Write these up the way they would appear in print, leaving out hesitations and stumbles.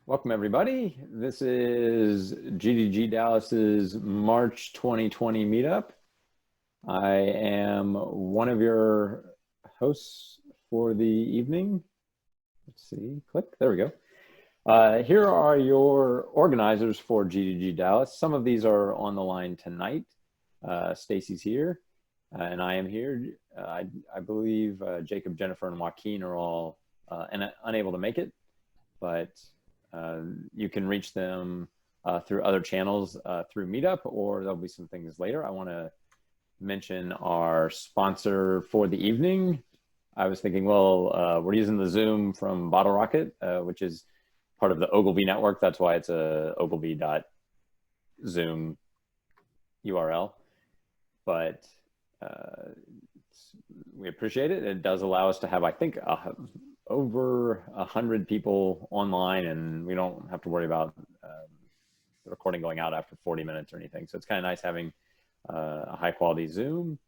Welcome, everybody. This is GDG Dallas's March 2020 meetup. I am one of your hosts for the evening. Let's see, click, there we go. Here are your organizers for GDG Dallas. Some of these are on the line tonight. Stacy's here, and I am here. I believe Jacob, Jennifer, and Joaquin are all unable to make it, but you can reach them through other channels through Meetup, or there'll be some things later. I want to mention our sponsor for the evening. I was thinking, well, we're using the Zoom from Bottle Rocket, which is part of the Ogilvy network. That's why it's a ogilvy.zoom URL. But we appreciate it. It does allow us to have, I think, over 100 people online, and we don't have to worry about the recording going out after 40 minutes or anything. So it's kind of nice having a high quality Zoom.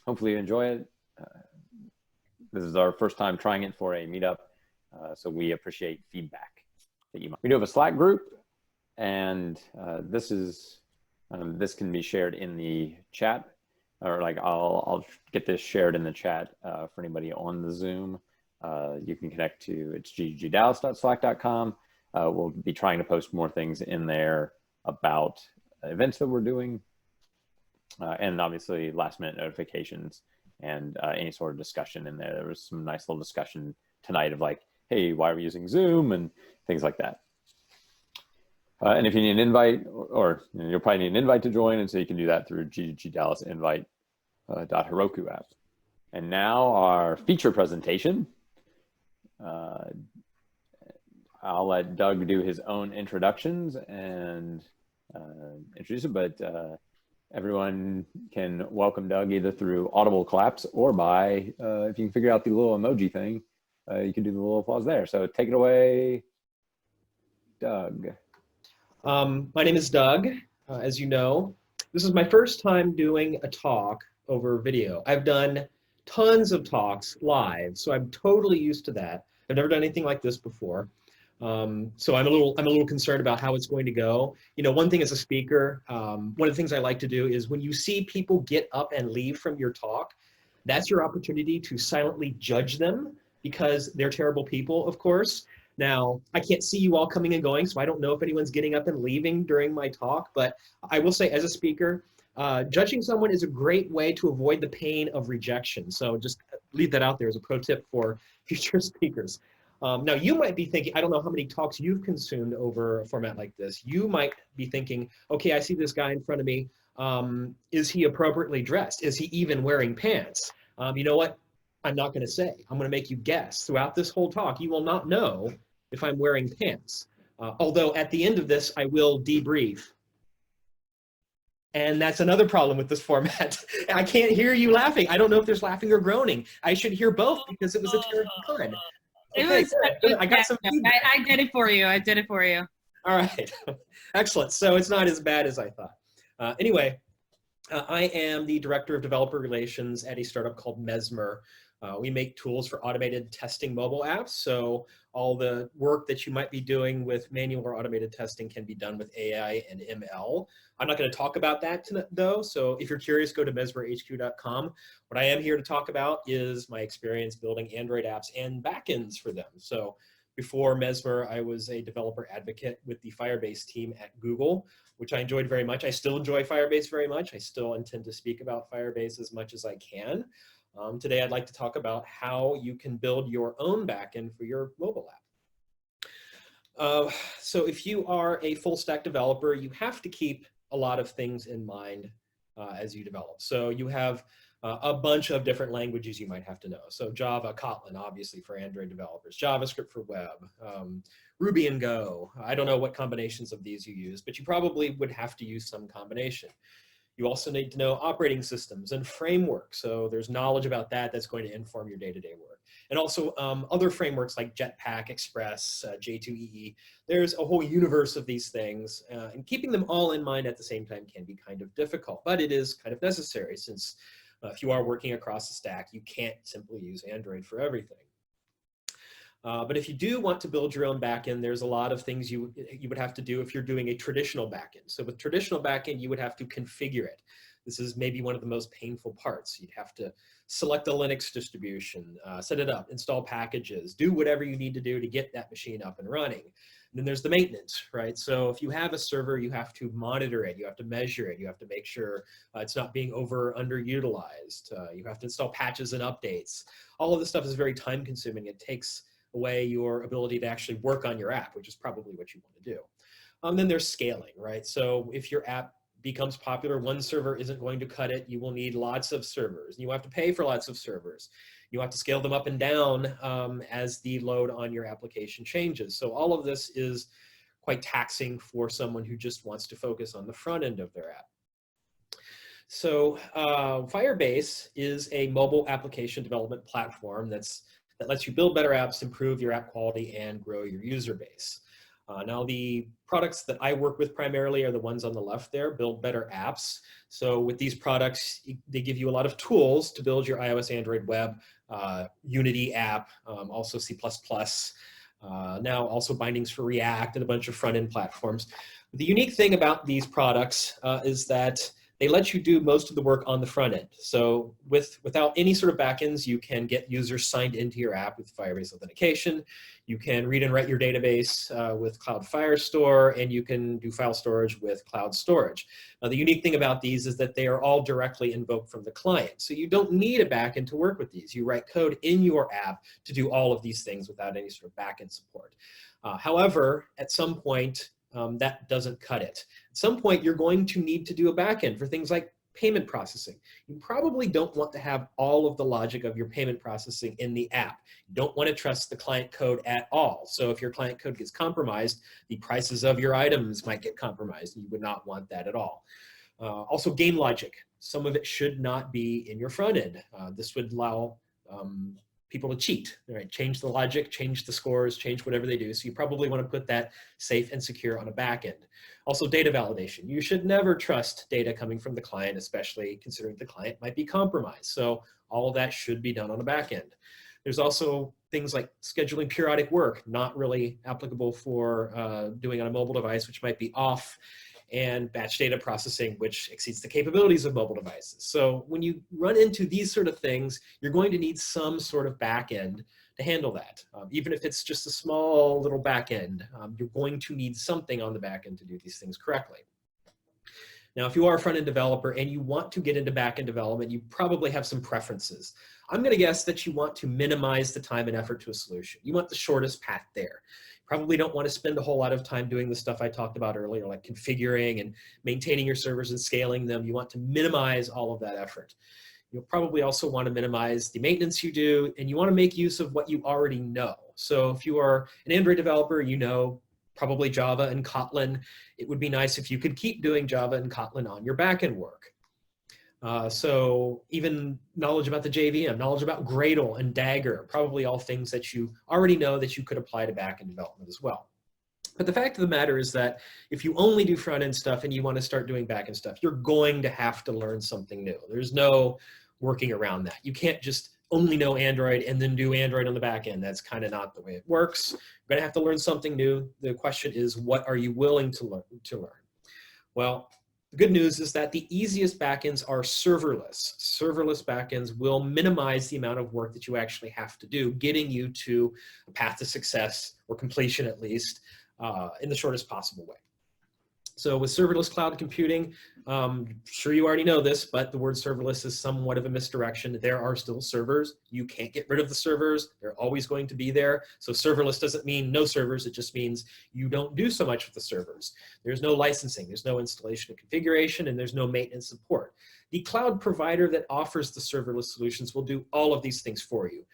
Hopefully you enjoy it. This is our first time trying it for a meetup, so we appreciate feedback that you might. We do have a Slack group, and this can be shared in the chat, or like I'll get this shared in the chat for anybody on the Zoom. You can connect to it's ggdallas.slack.com. We'll be trying to post more things in there about events that we're doing, and obviously last minute notifications and any sort of discussion in there. There was some nice little discussion tonight of like, hey, why are we using Zoom and things like that. And if you need an invite, or you'll probably need an invite to join, and so you can do that through ggdallas.invite.heroku app. And now our feature presentation. I'll let Doug do his own introductions and introduce it, but everyone can welcome Doug either through audible claps or by, if you can figure out the little emoji thing, you can do the little applause there. So take it away, Doug. My name is Doug, as you know. This is my first time doing a talk over video. I've done tons of talks live, so I'm totally used to that. I've never done anything like this before. So I'm a little concerned about how it's going to go. You know, one thing as a speaker, one of the things I like to do is when you see people get up and leave from your talk, that's your opportunity to silently judge them, because they're terrible people, of course. Now, I can't see you all coming and going, so I don't know if anyone's getting up and leaving during my talk, but I will say as a speaker, judging someone is a great way to avoid the pain of rejection. So just leave that out there as a pro tip for future speakers. Now, you might be thinking, I don't know how many talks you've consumed over a format like this. You might be thinking, okay, I see this guy in front of me. Is he appropriately dressed? Is he even wearing pants? You know what? I'm not going to say. I'm going to make you guess. Throughout this whole talk, you will not know if I'm wearing pants. Although at the end of this, I will debrief. And that's another problem with this format. I can't hear you laughing. I don't know if there's laughing or groaning. I should hear both because it was a terrible time. Okay, I got some feedback. I did it for you. I did it for you. All right. Excellent. So it's not as bad as I thought. Anyway, I am the Director of Developer Relations at a startup called Mesmer. We make tools for automated testing mobile apps. So all the work that you might be doing with manual or automated testing can be done with AI and ML. I'm not going to talk about that though. So if you're curious, go to mesmerhq.com. What I am here to talk about is my experience building Android apps and backends for them. So before Mesmer, I was a developer advocate with the Firebase team at Google, which I enjoyed very much. I still enjoy Firebase very much. I still intend to speak about Firebase as much as I can. Today, I'd like to talk about how you can build your own backend for your mobile app. So if you are a full stack developer, you have to keep a lot of things in mind as you develop. So you have a bunch of different languages you might have to know. So Java, Kotlin, obviously for Android developers, JavaScript for web, Ruby and Go. I don't know what combinations of these you use, but you probably would have to use some combination. You also need to know operating systems and frameworks. So there's knowledge about that that's going to inform your day-to-day work. And also other frameworks like Jetpack, Express, J2EE. There's a whole universe of these things. And keeping them all in mind at the same time can be kind of difficult, but it is kind of necessary since if you are working across the stack, you can't simply use Android for everything. But if you do want to build your own backend, there's a lot of things you would have to do if you're doing a traditional backend. So with traditional backend, you would have to configure it. This is maybe one of the most painful parts. You'd have to select a Linux distribution, set it up, install packages, do whatever you need to do to get that machine up and running. And then there's the maintenance, right? So if you have a server, you have to monitor it, you have to measure it, you have to make sure it's not being underutilized. You have to install patches and updates. All of this stuff is very time consuming. It takes away your ability to actually work on your app, which is probably what you want to do. Then there's scaling, right? So if your app becomes popular, one server isn't going to cut it. You will need lots of servers. You have to pay for lots of servers. You have to scale them up and down as the load on your application changes. So all of this is quite taxing for someone who just wants to focus on the front end of their app. So Firebase is a mobile application development platform that lets you build better apps, improve your app quality, and grow your user base. Now the products that I work with primarily are the ones on the left there, build better apps. So with these products, they give you a lot of tools to build your iOS, Android, web, Unity app, also C++, now also bindings for React and a bunch of front-end platforms. The unique thing about these products is that they let you do most of the work on the front end. So without any sort of backends, you can get users signed into your app with Firebase authentication. You can read and write your database with Cloud Firestore, and you can do file storage with Cloud Storage. Now, the unique thing about these is that they are all directly invoked from the client. So you don't need a backend to work with these. You write code in your app to do all of these things without any sort of backend support. However, at some point, that doesn't cut it. At some point, you're going to need to do a backend for things like payment processing. You probably don't want to have all of the logic of your payment processing in the app. You don't want to trust the client code at all. So if your client code gets compromised, the prices of your items might get compromised. You would not want that at all. Also, game logic. Some of it should not be in your front end. This would allow people to cheat, right? Change the logic, change the scores, change whatever they do. So you probably want to put that safe and secure on a backend. Also, data validation. You should never trust data coming from the client, especially considering the client might be compromised. So all of that should be done on a backend. There's also things like scheduling periodic work, not really applicable for doing on a mobile device, which might be off, and batch data processing, which exceeds the capabilities of mobile devices. So when you run into these sort of things, you're going to need some sort of backend to handle that. Even if it's just a small little backend, you're going to need something on the backend to do these things correctly. Now, if you are a front-end developer and you want to get into backend development, you probably have some preferences. I'm going to guess that you want to minimize the time and effort to a solution. You want the shortest path there. Probably don't want to spend a whole lot of time doing the stuff I talked about earlier, like configuring and maintaining your servers and scaling them. You want to minimize all of that effort. You'll probably also want to minimize the maintenance you do, and you want to make use of what you already know. So if you are an Android developer, you know probably Java and Kotlin. It would be nice if you could keep doing Java and Kotlin on your backend work. So even knowledge about the JVM, knowledge about Gradle and Dagger, probably all things that you already know that you could apply to backend development as well. But the fact of the matter is that if you only do front-end stuff and you want to start doing backend stuff, you're going to have to learn something new. There's no working around that. You can't just only know Android and then do Android on the back end. That's kind of not the way it works. You're going to have to learn something new. The question is, what are you willing to learn? Well, the good news is that the easiest backends are serverless. Serverless backends will minimize the amount of work that you actually have to do, getting you to a path to success, or completion at least, in the shortest possible way. So with serverless cloud computing, sure you already know this, but the word serverless is somewhat of a misdirection. There are still servers. You can't get rid of the servers. They're always going to be there. So serverless doesn't mean no servers. It just means you don't do so much with the servers. There's no licensing. There's no installation and configuration, and there's no maintenance support. The cloud provider that offers the serverless solutions will do all of these things for you.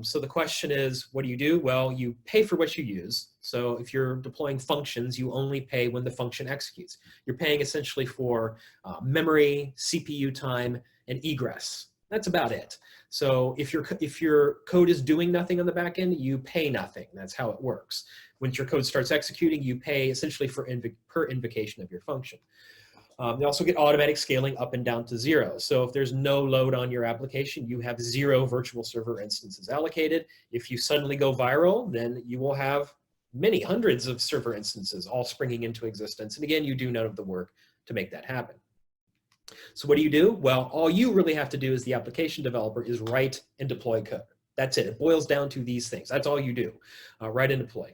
So the question is, what do? Well, you pay for what you use. So if you're deploying functions, you only pay when the function executes. You're paying essentially for memory, CPU time, and egress. That's about it. So if your code is doing nothing on the back end, you pay nothing. That's how it works. Once your code starts executing, you pay essentially for per invocation of your function. You also get automatic scaling up and down to 0. So if there's no load on your application, you have 0 virtual server instances allocated. If you suddenly go viral, then you will have many hundreds of server instances all springing into existence. And again, you do none of the work to make that happen. So what do? Well, all you really have to do as the application developer is write and deploy code. That's it. It boils down to these things. That's all you do, write and deploy.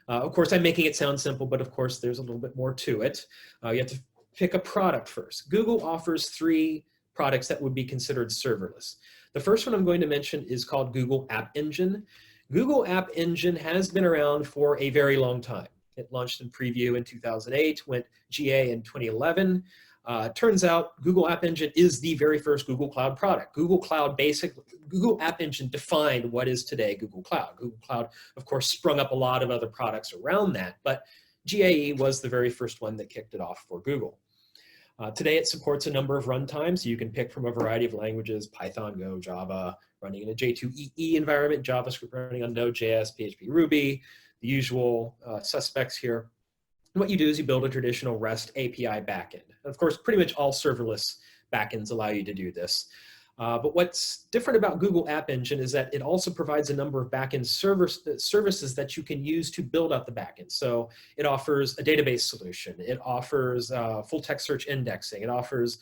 Of course, I'm making it sound simple, but of course, there's a little bit more to it. You have to pick a product first. Google offers 3 products that would be considered serverless. The first one I'm going to mention is called Google App Engine. Google App Engine has been around for a very long time. It launched in preview in 2008, went GA in 2011. Turns out Google App Engine is the very first Google Cloud product. Google App Engine defined what is today Google Cloud. Google Cloud, of course, sprung up a lot of other products around that, but GAE was the very first one that kicked it off for Google. Today it supports a number of runtimes. You can pick from a variety of languages: Python, Go, Java, running in a J2EE environment, JavaScript running on Node.js, PHP, Ruby, the usual suspects here. And what you do is you build a traditional REST API backend. And of course, pretty much all serverless backends allow you to do this. But what's different about Google App Engine is that it also provides a number of backend services that you can use to build out the backend. So it offers a database solution. It offers full text search indexing. It offers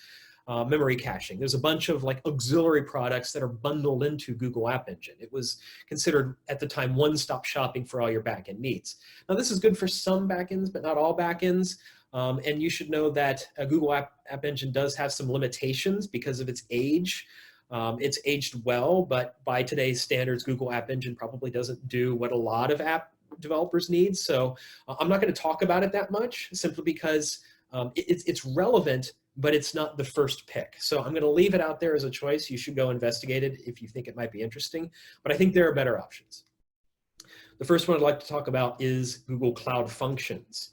memory caching. There's a bunch of like auxiliary products that are bundled into Google App Engine. It was considered at the time one-stop shopping for all your backend needs. Now this is good for some backends, but not all backends. And you should know that Google App Engine does have some limitations because of its age. It's aged well, but by today's standards, Google App Engine probably doesn't do what a lot of app developers need. So I'm not going to talk about it that much, simply because it's relevant, but it's not the first pick. So I'm going to leave it out there as a choice. You should go investigate it if you think it might be interesting, but I think there are better options. The first one I'd like to talk about is Google Cloud Functions.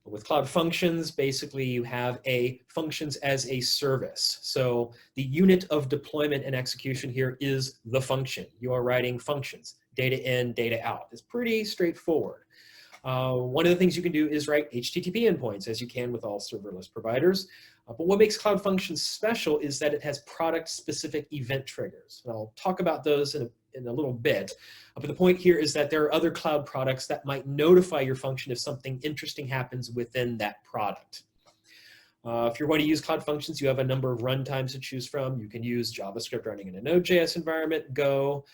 With Cloud Functions, basically you have a functions as a service. So the unit of deployment and execution here is the function. You are writing functions, data in, data out. It's pretty straightforward. One of the things you can do is write HTTP endpoints, as you can with all serverless providers. But what makes Cloud Functions special is that it has product-specific event triggers. And I'll talk about those in a little bit. But the point here is that there are other cloud products that might notify your function if something interesting happens within that product. If you're going to use Cloud Functions, you have a number of runtimes to choose from. You can use JavaScript running in a Node.js environment, Go,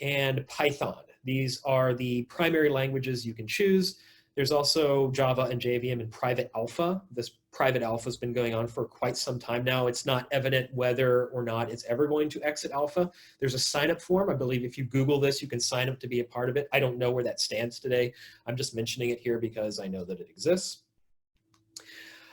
and Python. These are the primary languages you can choose. There's also Java and JVM in private alpha. This private alpha has been going on for quite some time now. It's not evident whether or not it's ever going to exit alpha. There's a sign-up form. I believe if you Google this, you can sign up to be a part of it. I don't know where that stands today. I'm just mentioning it here because I know that it exists.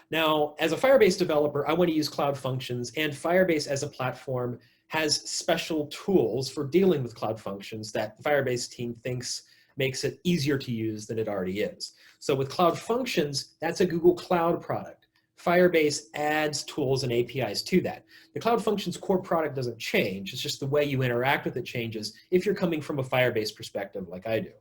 Now, as a Firebase developer, I want to use Cloud Functions, and Firebase as a platform has special tools for dealing with Cloud Functions that the Firebase team thinks makes it easier to use than it already is. So with Cloud Functions, that's a Google Cloud product. Firebase adds tools and APIs to that. The Cloud Functions core product doesn't change. It's just the way you interact with it changes if you're coming from a Firebase perspective like I do.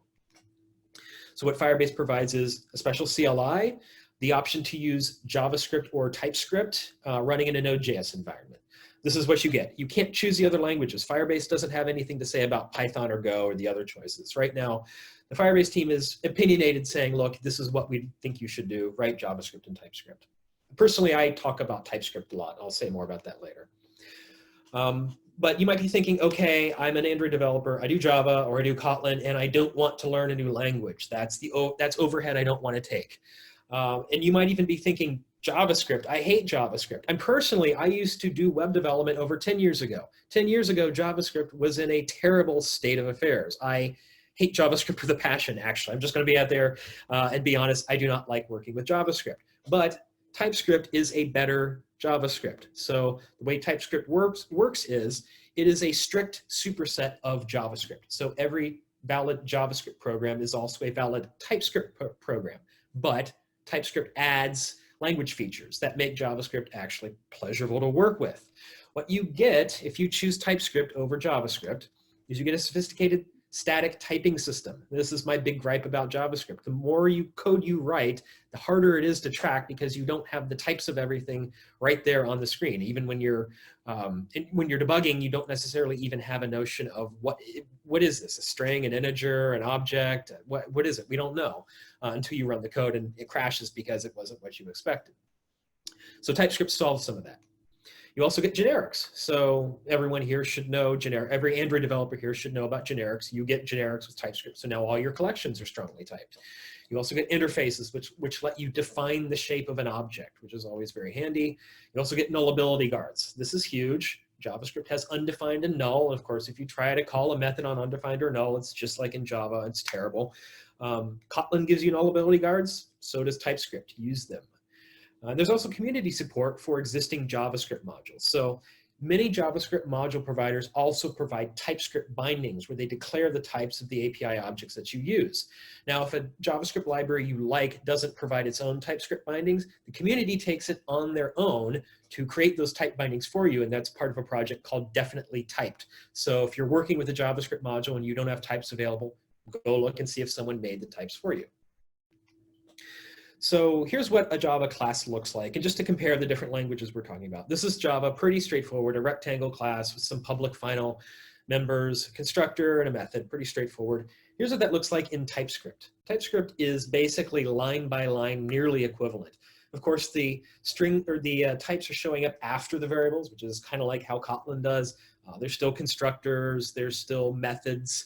So what Firebase provides is a special CLI, the option to use JavaScript or TypeScript running in a Node.js environment. This is what you get. You can't choose the other languages. Firebase doesn't have anything to say about Python or Go or the other choices. Right now, the Firebase team is opinionated, saying, look, this is what we think you should do, write JavaScript and TypeScript. Personally, I talk about TypeScript a lot. I'll say more about that later. But you might be thinking, okay, I'm an Android developer. I do Java or I do Kotlin, and I don't want to learn a new language. That's overhead I don't want to take. And you might even be thinking, JavaScript, I hate JavaScript. And personally, I used to do web development over 10 years ago. 10 years ago, JavaScript was in a terrible state of affairs. I hate JavaScript with a passion, actually. I'm just going to be out there and be honest, I do not like working with JavaScript. But TypeScript is a better JavaScript. So the way TypeScript works is it is a strict superset of JavaScript. So every valid JavaScript program is also a valid TypeScript program. But TypeScript adds language features that make JavaScript actually pleasurable to work with. What you get if you choose TypeScript over JavaScript is you get a sophisticated static typing system. This is my big gripe about JavaScript. The more code you write, the harder it is to track because you don't have the types of everything right there on the screen. Even when you're debugging, you don't necessarily even have a notion of what is this, a string, an integer, an object, what is it? We don't know until you run the code and it crashes because it wasn't what you expected. So TypeScript solves some of that. You also get generics. So everyone here should know every Android developer here should know about generics. You get generics with TypeScript. So now all your collections are strongly typed. You also get interfaces, which let you define the shape of an object, which is always very handy. You also get nullability guards. This is huge. JavaScript has undefined and null. Of course, if you try to call a method on undefined or null, it's just like in Java. It's terrible. Kotlin gives you nullability guards. So does TypeScript. Use them. There's also community support for existing JavaScript modules. So many JavaScript module providers also provide TypeScript bindings where they declare the types of the API objects that you use. Now, if a JavaScript library you like doesn't provide its own TypeScript bindings, the community takes it on their own to create those type bindings for you, and that's part of a project called Definitely Typed. So if you're working with a JavaScript module and you don't have types available, go look and see if someone made the types for you. So here's what a Java class looks like. And just to compare the different languages we're talking about. This is Java, pretty straightforward, a rectangle class with some public final members, a constructor, and a method, pretty straightforward. Here's what that looks like in TypeScript. TypeScript is basically line by line, nearly equivalent. Of course, the string or the types are showing up after the variables, which is kind of like how Kotlin does. There's still constructors, there's still methods.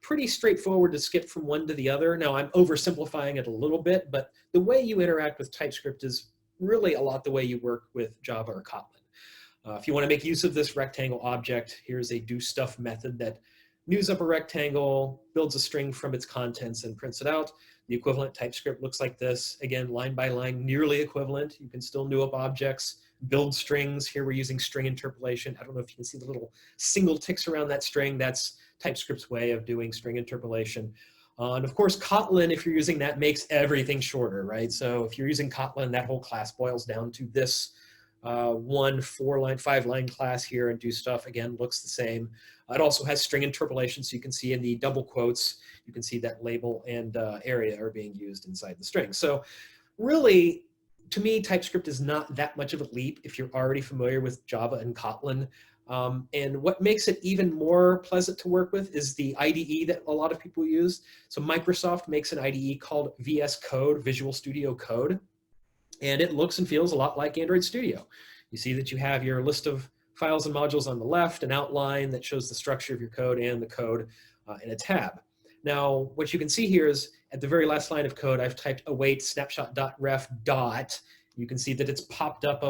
Pretty straightforward to skip from one to the other. Now, I'm oversimplifying it a little bit, but the way you interact with TypeScript is really a lot the way you work with Java or Kotlin. If you want to make use of this rectangle object, here's a doStuff method that news up a rectangle, builds a string from its contents, and prints it out. The equivalent TypeScript looks like this. Again, line by line, nearly equivalent. You can still new up objects, build strings. Here we're using string interpolation. I don't know if you can see the little single ticks around that string. That's TypeScript's way of doing string interpolation. And of course, Kotlin, if you're using that, makes everything shorter, right? So if you're using Kotlin, that whole class boils down to this one 4-line, 5-line class here, and doStuff, again, looks the same. It also has string interpolation, so you can see in the double quotes, you can see that label and area are being used inside the string. So really, to me, TypeScript is not that much of a leap if you're already familiar with Java and Kotlin. And what makes it even more pleasant to work with is the IDE that a lot of people use. So Microsoft makes an IDE called VS Code, Visual Studio Code, and it looks and feels a lot like Android Studio. You see that you have your list of files and modules on the left, an outline that shows the structure of your code and the code in a tab. Now, what you can see here is at the very last line of code, I've typed await snapshot.ref dot. You can see that it's popped up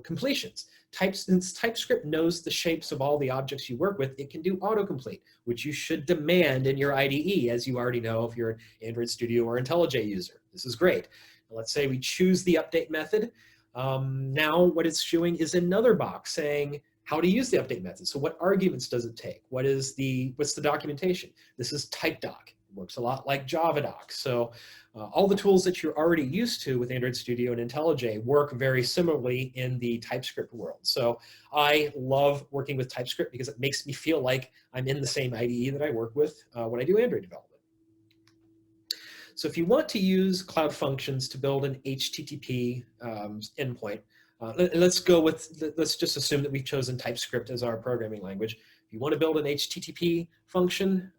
completions. Since TypeScript knows the shapes of all the objects you work with, it can do autocomplete, which you should demand in your IDE, as you already know if you're an Android Studio or IntelliJ user. This is great. Let's say we choose the update method. Now what it's showing is another box saying how to use the update method. So what arguments does it take? What's the documentation? This is TypeDoc. It works a lot like JavaDoc. So all the tools that you're already used to with Android Studio and IntelliJ work very similarly in the TypeScript world. So I love working with TypeScript because it makes me feel like I'm in the same IDE that I work with when I do Android development. So if you want to use Cloud Functions to build an HTTP endpoint, let's just assume that we've chosen TypeScript as our programming language. If you want to build an HTTP function,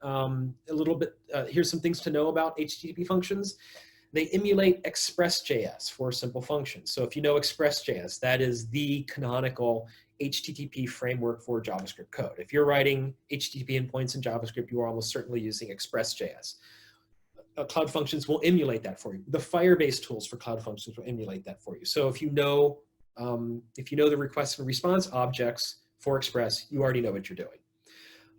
here's some things to know about HTTP functions. They emulate Express.js for simple functions. So if you know Express.js, that is the canonical HTTP framework for JavaScript code. If you're writing HTTP endpoints in JavaScript, you are almost certainly using Express.js. Cloud Functions will emulate that for you. The Firebase tools for Cloud Functions will emulate that for you. So if you know the request and response objects for Express, you already know what you're doing.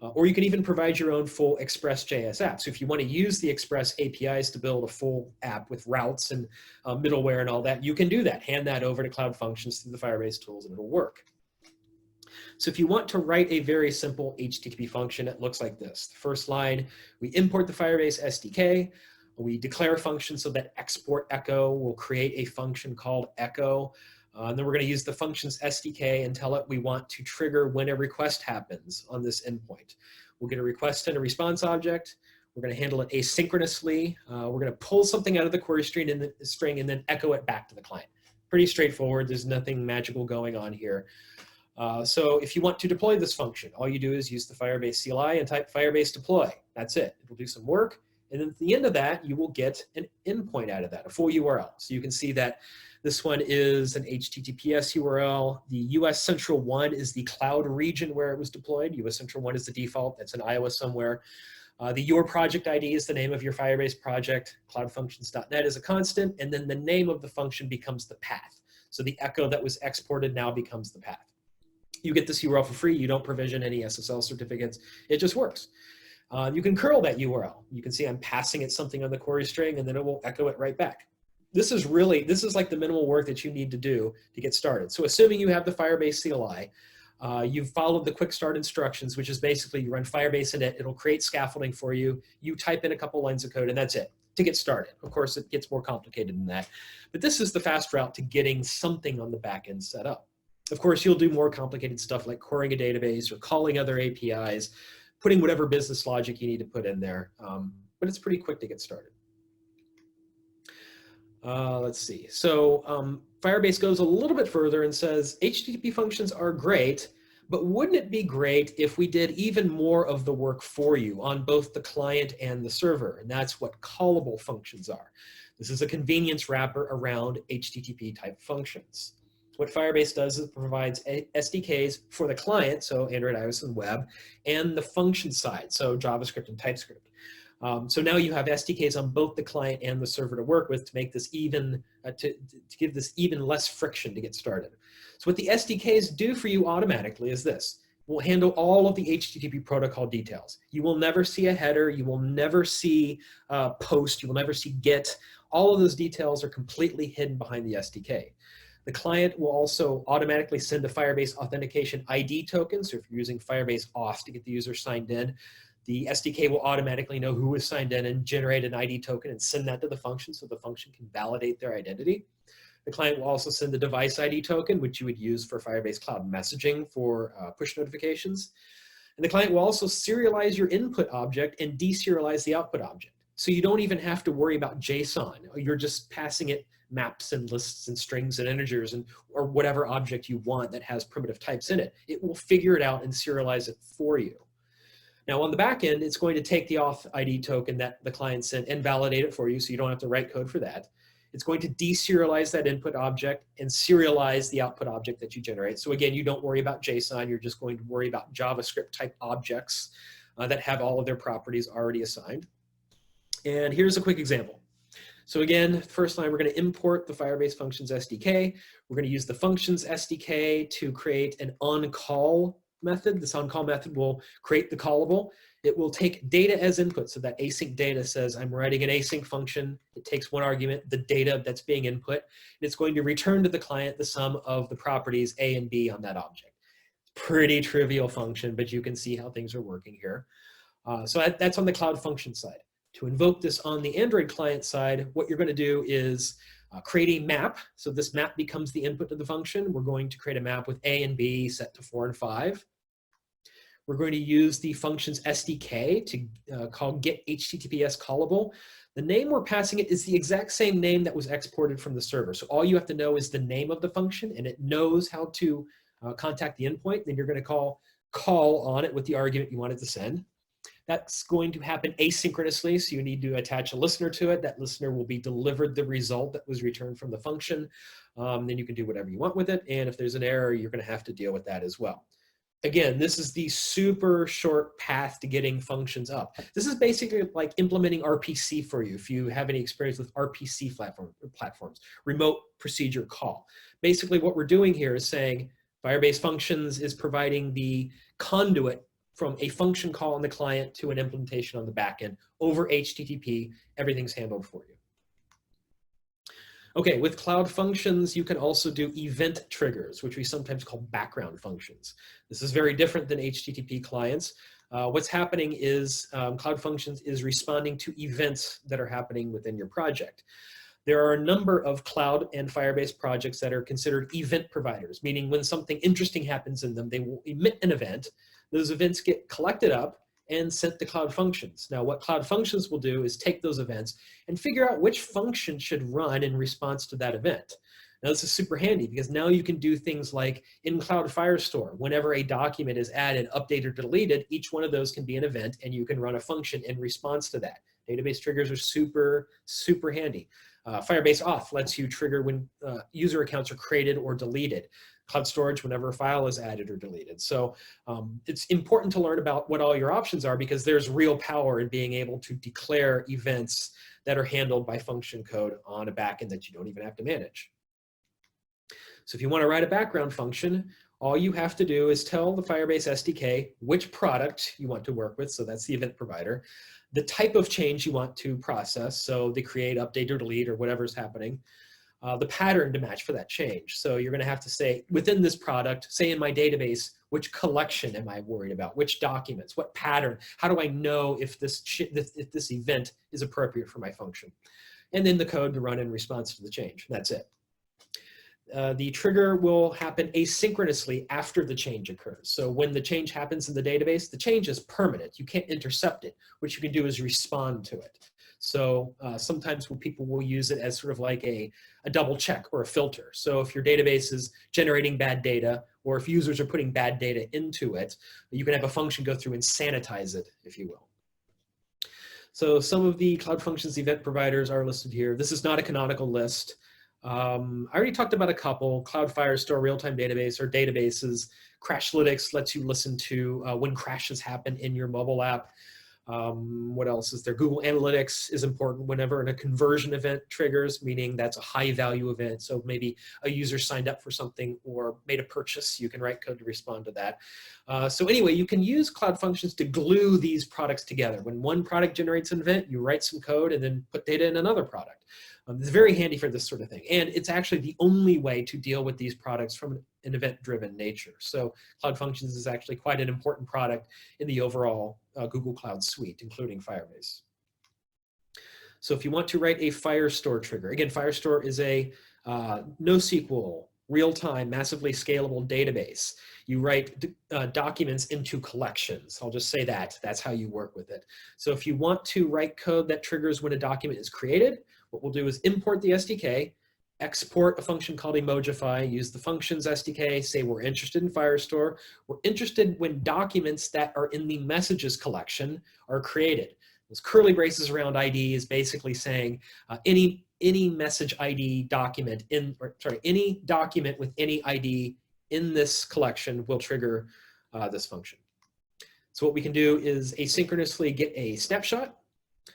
Or you can even provide your own full Express.js app. So if you want to use the Express APIs to build a full app with routes and middleware and all that, you can do that. Hand that over to Cloud Functions through the Firebase tools and it'll work. So if you want to write a very simple HTTP function, it looks like this. The first line, we import the Firebase SDK. We declare a function so that export echo will create a function called echo. And then we're going to use the functions SDK and tell it we want to trigger when a request happens on this endpoint. We'll get a request and a response object. We're going to handle it asynchronously. We're going to pull something out of the query string and then echo it back to the client. Pretty straightforward. There's nothing magical going on here. So if you want to deploy this function, all you do is use the Firebase CLI and type Firebase deploy. That's it. It'll do some work. And then at the end of that, you will get an endpoint out of that, a full URL. So you can see that this one is an HTTPS URL. The US Central 1 is the cloud region where it was deployed. US Central 1 is the default. That's in Iowa somewhere. The your project ID is the name of your Firebase project. Cloudfunctions.net is a constant. And then the name of the function becomes the path. So the echo that was exported now becomes the path. You get this URL for free. You don't provision any SSL certificates. It just works. You can curl that URL. You can see I'm passing it something on the query string, and then it will echo it right back. This is like the minimal work that you need to do to get started. So assuming you have the Firebase CLI, you've followed the quick start instructions, which is basically you run Firebase init, it'll create scaffolding for you. You type in a couple lines of code, and that's it to get started. Of course, it gets more complicated than that. But this is the fast route to getting something on the back end set up. Of course, you'll do more complicated stuff like querying a database or calling other APIs, putting whatever business logic you need to put in there. But it's pretty quick to get started. Let's see. So Firebase goes a little bit further and says, HTTP functions are great, but wouldn't it be great if we did even more of the work for you on both the client and the server? And that's what callable functions are. This is a convenience wrapper around HTTP type functions. What Firebase does is it provides SDKs for the client, so Android, iOS, and web, and the function side, so JavaScript and TypeScript. So now you have SDKs on both the client and the server to work with to make this even, to give this even less friction to get started. So what the SDKs do for you automatically is this. We'll handle all of the HTTP protocol details. You will never see a header. You will never see post. You will never see get. All of those details are completely hidden behind the SDK. The client will also automatically send a Firebase authentication ID token. So if you're using Firebase auth to get the user signed in, the SDK will automatically know who is signed in and generate an ID token and send that to the function so the function can validate their identity. The client will also send the device ID token, which you would use for Firebase Cloud Messaging for push notifications. And the client will also serialize your input object and deserialize the output object. So you don't even have to worry about JSON. You're just passing it maps and lists and strings and integers or whatever object you want that has primitive types in it. It will figure it out and serialize it for you. Now on the back end, it's going to take the auth ID token that the client sent and validate it for you, so you don't have to write code for that. It's going to deserialize that input object and serialize the output object that you generate. So again, you don't worry about JSON, you're just going to worry about JavaScript type objects that have all of their properties already assigned. And here's a quick example. So again, first line, we're going to import the Firebase Functions SDK. We're going to use the Functions SDK to create an on-call method. This on-call method will create the callable. It will take data as input. So that async data says, I'm writing an async function. It takes one argument, the data that's being input, and it's going to return to the client the sum of the properties A and B on that object. Pretty trivial function, but you can see how things are working here. So that's on the Cloud Function side. To invoke this on the Android client side, what you're going to do is create a map. So this map becomes the input to the function. We're going to create a map with A and B set to 4 and 5. We're going to use the functions SDK to call get HTTPS callable. The name we're passing it is the exact same name that was exported from the server. So all you have to know is the name of the function, and it knows how to contact the endpoint. Then you're going to call on it with the argument you want it to send. That's going to happen asynchronously, so you need to attach a listener to it. That listener will be delivered the result that was returned from the function. Then you can do whatever you want with it, and if there's an error, you're going to have to deal with that as well. Again, this is the super short path to getting functions up. This is basically like implementing RPC for you, if you have any experience with RPC platforms, remote procedure call. Basically, what we're doing here is saying Firebase Functions is providing the conduit from a function call on the client to an implementation on the backend over HTTP. Everything's handled for you. Okay, with Cloud Functions, you can also do event triggers, which we sometimes call background functions. This is very different than HTTP clients. What's happening is Cloud Functions is responding to events that are happening within your project. There are a number of cloud and Firebase projects that are considered event providers, meaning when something interesting happens in them, they will emit an event. Those events get collected up and sent to Cloud Functions. Now, what Cloud Functions will do is take those events and figure out which function should run in response to that event. Now, this is super handy because now you can do things like in Cloud Firestore, whenever a document is added, updated, or deleted, each one of those can be an event, and you can run a function in response to that. Database triggers are super, super handy. Firebase auth lets you trigger when user accounts are created or deleted. Cloud storage whenever a file is added or deleted. So it's important to learn about what all your options are because there's real power in being able to declare events that are handled by function code on a backend that you don't even have to manage. So if you want to write a background function, all you have to do is tell the Firebase SDK which product you want to work with, so that's the event provider, the type of change you want to process, so the create, update, or delete, or whatever's happening, the pattern to match for that change. So you're going to have to say, within this product, say in my database, which collection am I worried about? Which documents? What pattern? How do I know if this event is appropriate for my function? And then the code to run in response to the change. That's it. The trigger will happen asynchronously after the change occurs. So when the change happens in the database, the change is permanent. You can't intercept it. What you can do is respond to it. So sometimes people will use it as sort of like a double check or a filter. So if your database is generating bad data, or if users are putting bad data into it, you can have a function go through and sanitize it, if you will. So some of the Cloud Functions event providers are listed here. This is not a canonical list. I already talked about a couple: Cloud Firestore, real-time database, or databases. Crashlytics lets you listen to when crashes happen in your mobile app. What else is there? Google Analytics is important whenever a conversion event triggers, meaning that's a high value event. So maybe a user signed up for something or made a purchase. You can write code to respond to that. So anyway, you can use Cloud Functions to glue these products together. When one product generates an event, you write some code and then put data in another product. It's very handy for this sort of thing. And it's actually the only way to deal with these products from an event-driven nature. So Cloud Functions is actually quite an important product in the overall Google Cloud suite, including Firebase. So if you want to write a Firestore trigger, again, Firestore is a NoSQL, real-time, massively scalable database. You write documents into collections. I'll just say that. That's how you work with it. So if you want to write code that triggers when a document is created, what we'll do is import the SDK, export a function called Emojify, use the Functions SDK, say we're interested in Firestore. We're interested when documents that are in the messages collection are created. Those curly braces around ID is basically saying any message ID document any document with any ID in this collection will trigger this function. So what we can do is asynchronously get a snapshot.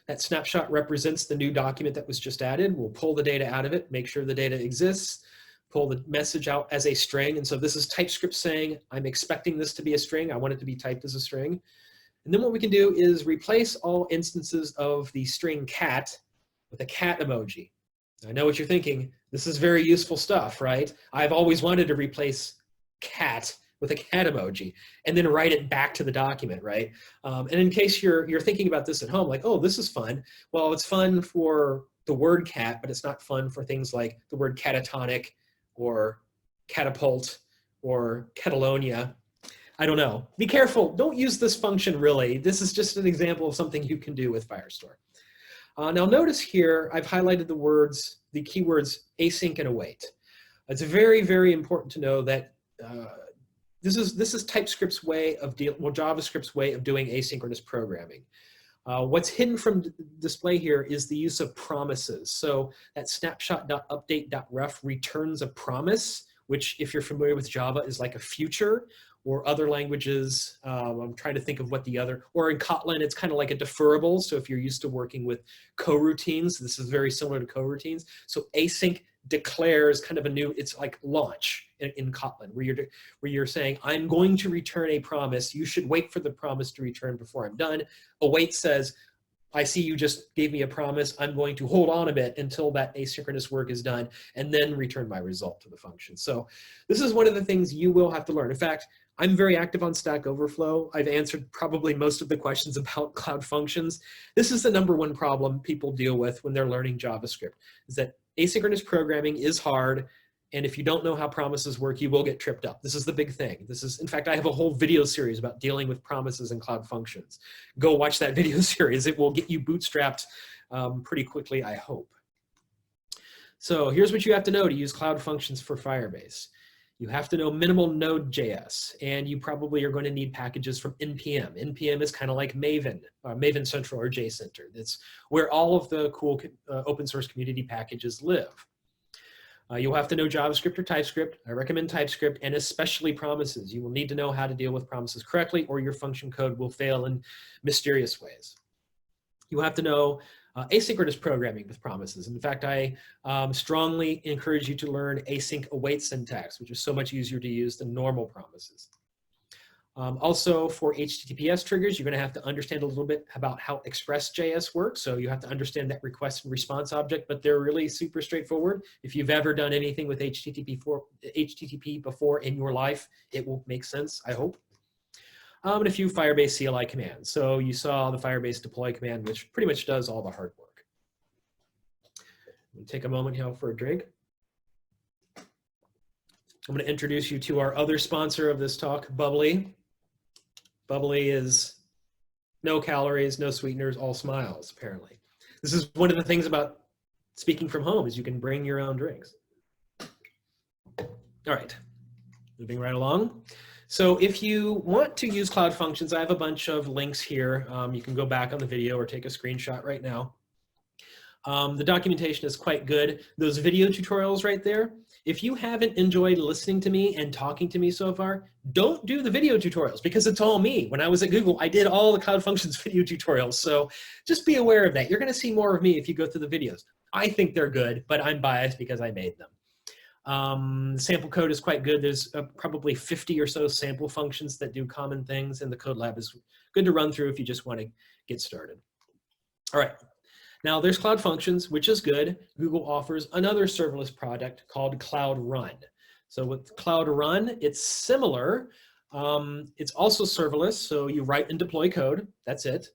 That snapshot represents the new document that was just added. We'll pull the data out of it, make sure the data exists, pull the message out as a string. And so this is TypeScript saying, I'm expecting this to be a string. I want it to be typed as a string. And then what we can do is replace all instances of the string cat with a cat emoji. I know what you're thinking. This is very useful stuff, right? I've always wanted to replace cat with a cat emoji and then write it back to the document, right? And in case you're thinking about this at home, like, oh, this is fun. Well, it's fun for the word cat, but it's not fun for things like the word catatonic or catapult or Catalonia. I don't know. Be careful. Don't use this function really. This is just an example of something you can do with Firestore. Now notice here, I've highlighted the keywords async and await. It's very, very important to know that this is TypeScript's way of JavaScript's way of doing asynchronous programming. What's hidden from display here is the use of promises. So that snapshot.update.ref returns a promise, which if you're familiar with Java is like a future, or other languages, I'm trying to think of what the other, or in Kotlin, it's kind of like a deferrable. So if you're used to working with coroutines, this is very similar to coroutines. So async declares kind of a new, it's like launch in Kotlin, where you're saying, I'm going to return a promise. You should wait for the promise to return before I'm done. Await says, I see you just gave me a promise. I'm going to hold on a bit until that asynchronous work is done and then return my result to the function. So this is one of the things you will have to learn. In fact, I'm very active on Stack Overflow. I've answered probably most of the questions about Cloud Functions. This is the #1 problem people deal with when they're learning JavaScript, is that asynchronous programming is hard. And if you don't know how promises work, you will get tripped up. This is the big thing. This is, in fact, I have a whole video series about dealing with promises and Cloud Functions. Go watch that video series. It will get you bootstrapped pretty quickly, I hope. So here's what you have to know to use Cloud Functions for Firebase. You have to know minimal Node.js, and you probably are going to need packages from NPM. NPM is kind of like Maven, Maven Central or JCenter. That's where all of the cool open source community packages live. You'll have to know JavaScript or TypeScript. I recommend TypeScript, and especially promises. You will need to know how to deal with promises correctly, or your function code will fail in mysterious ways. You have to know asynchronous programming with promises. In fact, I strongly encourage you to learn async await syntax, which is so much easier to use than normal promises. Also, for HTTPS triggers, you're going to have to understand a little bit about how Express.js works. So you have to understand that request and response object, but they're really super straightforward. If you've ever done anything with HTTP before in your life, it will make sense, I hope. And a few Firebase CLI commands. So you saw the Firebase deploy command, which pretty much does all the hard work. We'll take a moment here for a drink. I'm going to introduce you to our other sponsor of this talk, Bubbly. Bubbly is no calories, no sweeteners, all smiles, apparently. This is one of the things about speaking from home is you can bring your own drinks. All right, moving right along. So if you want to use Cloud Functions, I have a bunch of links here. You can go back on the video or take a screenshot right now. The documentation is quite good. Those video tutorials right there, if you haven't enjoyed listening to me and talking to me so far, don't do the video tutorials because it's all me. When I was at Google, I did all the Cloud Functions video tutorials. So just be aware of that. You're going to see more of me if you go through the videos. I think they're good, but I'm biased because I made them. The sample code is quite good. There's probably 50 or so sample functions that do common things, and the code lab is good to run through if you just want to get started. All right. Now there's Cloud Functions, which is good. Google offers another serverless product called Cloud Run. So with Cloud Run, it's similar. It's also serverless, so you write and deploy code. That's it.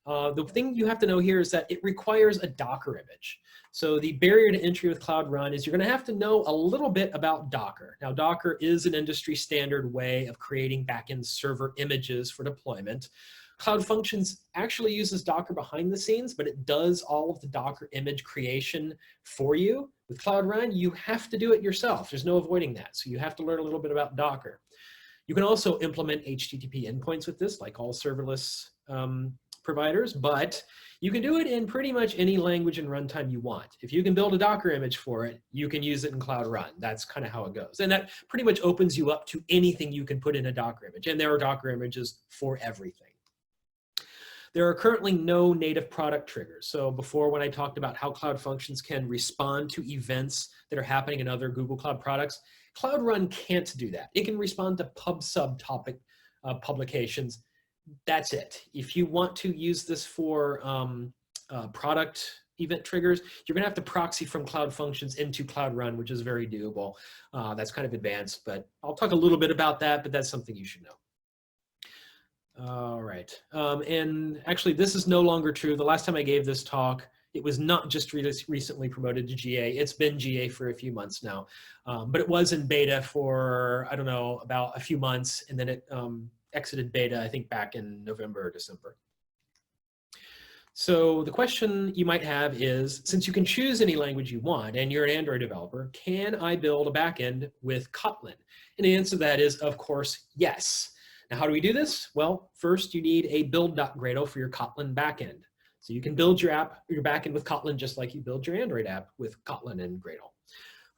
The thing you have to know here is that it requires a Docker image. So the barrier to entry with Cloud Run is you're going to have to know a little bit about Docker. Now, Docker is an industry standard way of creating backend server images for deployment. Cloud Functions actually uses Docker behind the scenes, but it does all of the Docker image creation for you. With Cloud Run, you have to do it yourself. There's no avoiding that. So you have to learn a little bit about Docker. You can also implement HTTP endpoints with this, like all serverless providers, but you can do it in pretty much any language and runtime you want. If you can build a Docker image for it, you can use it in Cloud Run. That's kind of how it goes. And that pretty much opens you up to anything you can put in a Docker image. And there are Docker images for everything. There are currently no native product triggers. So before, when I talked about how Cloud Functions can respond to events that are happening in other Google Cloud products, Cloud Run can't do that. It can respond to pub/sub topic publications. That's it. If you want to use this for product event triggers, you're going to have to proxy from Cloud Functions into Cloud Run, which is very doable. That's kind of advanced, but I'll talk a little bit about that, but that's something you should know. All right. And actually, this is no longer true. The last time I gave this talk, it was not just recently promoted to GA. It's been GA for a few months now, but it was in beta for, I don't know, about a few months, and then it exited beta, I think, back in November or December. So the question you might have is, since you can choose any language you want and you're an Android developer, can I build a backend with Kotlin? And the answer to that is, of course, yes. Now, how do we do this? Well, first you need a build.gradle for your Kotlin backend. So you can build your app, your backend with Kotlin just like you build your Android app with Kotlin and Gradle.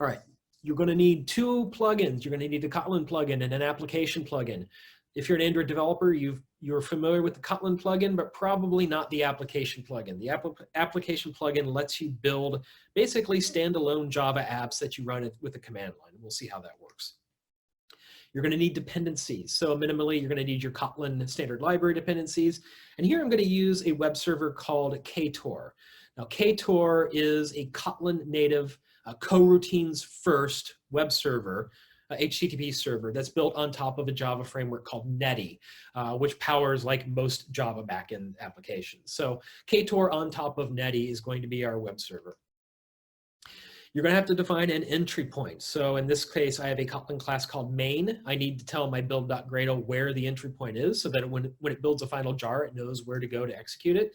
All right, you're going to need two plugins. You're going to need a Kotlin plugin and an application plugin. If you're an Android developer, you're familiar with the Kotlin plugin, but probably not the application plugin. The application plugin lets you build basically standalone Java apps that you run with a command line. We'll see how that works. You're going to need dependencies. So minimally, you're going to need your Kotlin standard library dependencies. And here I'm going to use a web server called Ktor. Now, Ktor is a Kotlin native coroutines first web server, HTTP server that's built on top of a Java framework called Netty, which powers like most Java backend applications. So Ktor on top of Netty is going to be our web server. You're going to have to define an entry point. So in this case, I have a Kotlin class called main. I need to tell my build.gradle where the entry point is so that when it builds a final jar, it knows where to go to execute it.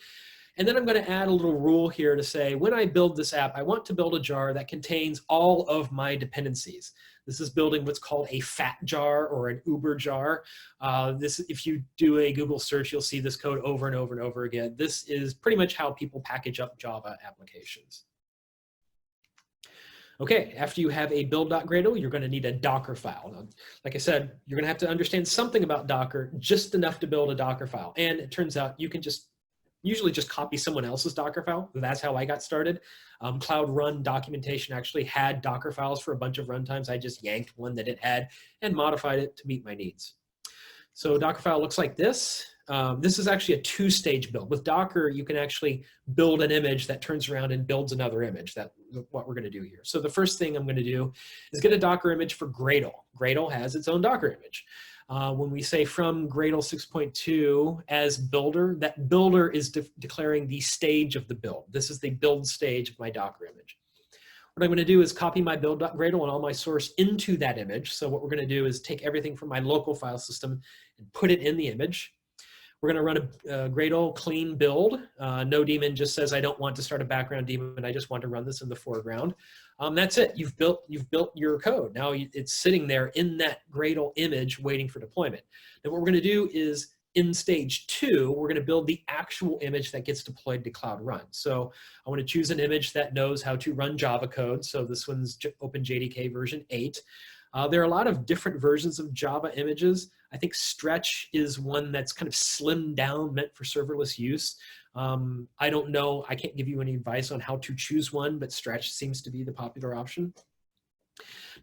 And then I'm going to add a little rule here to say, when I build this app, I want to build a jar that contains all of my dependencies. This is building what's called a fat jar or an uber jar. If you do a Google search, you'll see this code over and over and over again. This is pretty much how people package up Java applications. Okay, after you have a build.gradle, you're going to need a Docker file. Now, like I said, you're going to have to understand something about Docker, just enough to build a Docker file. And it turns out you can usually just copy someone else's Docker file. That's how I got started. Cloud Run documentation actually had Docker files for a bunch of runtimes. I just yanked one that it had and modified it to meet my needs. So Docker file looks like this. This is actually a two-stage build. With Docker, you can actually build an image that turns around and builds another image. That's what we're going to do here. So the first thing I'm going to do is get a Docker image for Gradle. Gradle has its own Docker image. When we say from Gradle 6.2 as builder, that builder is declaring the stage of the build. This is the build stage of my Docker image. What I'm going to do is copy my build.gradle and all my source into that image. So what we're going to do is take everything from my local file system and put it in the image. We're going to run a Gradle clean build. No daemon just says I don't want to start a background daemon. I just want to run this in the foreground. That's it. You've built your code. Now it's sitting there in that Gradle image waiting for deployment. Then what we're going to do is in stage 2, we're going to build the actual image that gets deployed to Cloud Run. So I want to choose an image that knows how to run Java code. So this one's OpenJDK version 8. There are a lot of different versions of Java images. I think Stretch is one that's kind of slimmed down, meant for serverless use. I don't know, I can't give you any advice on how to choose one, but Stretch seems to be the popular option.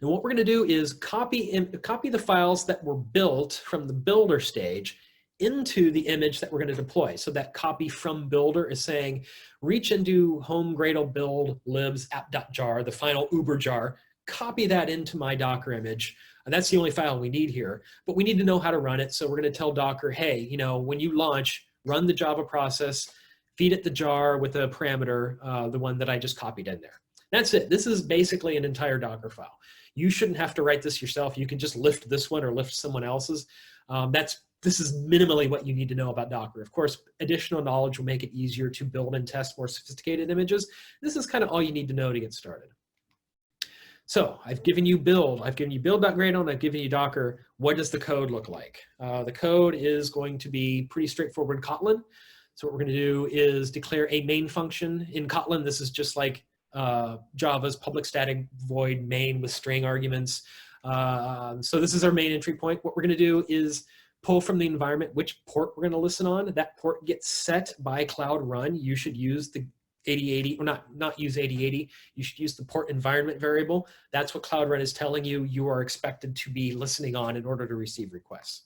Now what we're going to do is copy the files that were built from the builder stage into the image that we're going to deploy. So that copy from builder is saying, reach into home Gradle build libs app.jar, the final uber jar, copy that into my Docker image. And that's the only file we need here, but we need to know how to run it. So we're going to tell Docker, hey, when you launch, run the Java process, feed it the jar with a parameter, the one that I just copied in there. That's it. This is basically an entire Docker file. You shouldn't have to write this yourself. You can just lift this one or lift someone else's. This is minimally what you need to know about Docker. Of course, additional knowledge will make it easier to build and test more sophisticated images. This is kind of all you need to know to get started. So I've given you build, I've given you build.gradle, and I've given you Docker. What does the code look like? The code is going to be pretty straightforward Kotlin. So what we're going to do is declare a main function. In Kotlin, this is just like Java's public static void main with string arguments. So this is our main entry point. What we're going to do is pull from the environment which port we're going to listen on. That port gets set by Cloud Run. You should use the 8080, or not use 8080. You should use the port environment variable. That's what Cloud Run is telling you you are expected to be listening on in order to receive requests.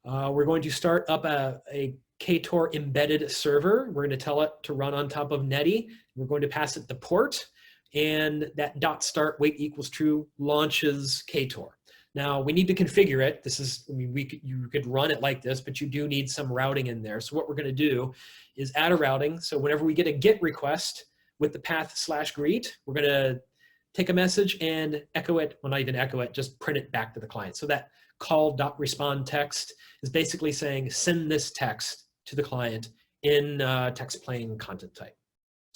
We're going to start up a Ktor embedded server. We're going to tell it to run on top of Netty. We're going to pass it the port, and that .start wait equals true launches Ktor. Now we need to configure it. This is, you could run it like this, but you do need some routing in there. So what we're going to do is add a routing. So whenever we get a GET request with the path /greet, we're going to take a message and echo it. Well, not even echo it, just print it back to the client. So that call.respond text is basically saying, send this text to the client in text plain content type.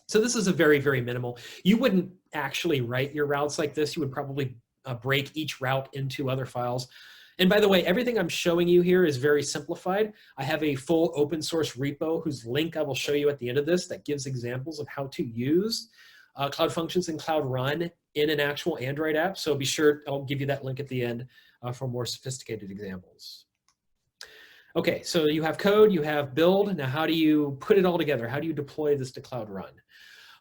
So this is a very, very minimal. You wouldn't actually write your routes like this. You would probably break each route into other files. And by the way, everything I'm showing you here is very simplified. I have a full open source repo whose link I will show you at the end of this that gives examples of how to use Cloud Functions and Cloud Run in an actual Android app. So be sure, I'll give you that link at the end for more sophisticated examples. Okay, so you have code, you have build. Now how do you put it all together? How do you deploy this to Cloud Run?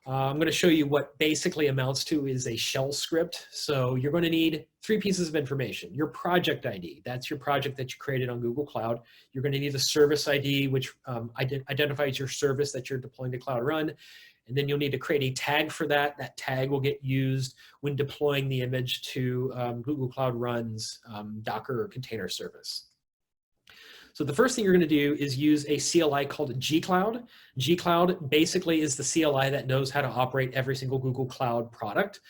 I'm going to show you what basically amounts to is a shell script. So you're going to need 3 pieces of information. Your project ID, that's your project that you created on Google Cloud. You're going to need the service ID, which identifies your service that you're deploying to Cloud Run. And then you'll need to create a tag for that. That tag will get used when deploying the image to Google Cloud Run's Docker container service. So the first thing you're going to do is use a CLI called gcloud. Gcloud basically is the CLI that knows how to operate every single Google Cloud product.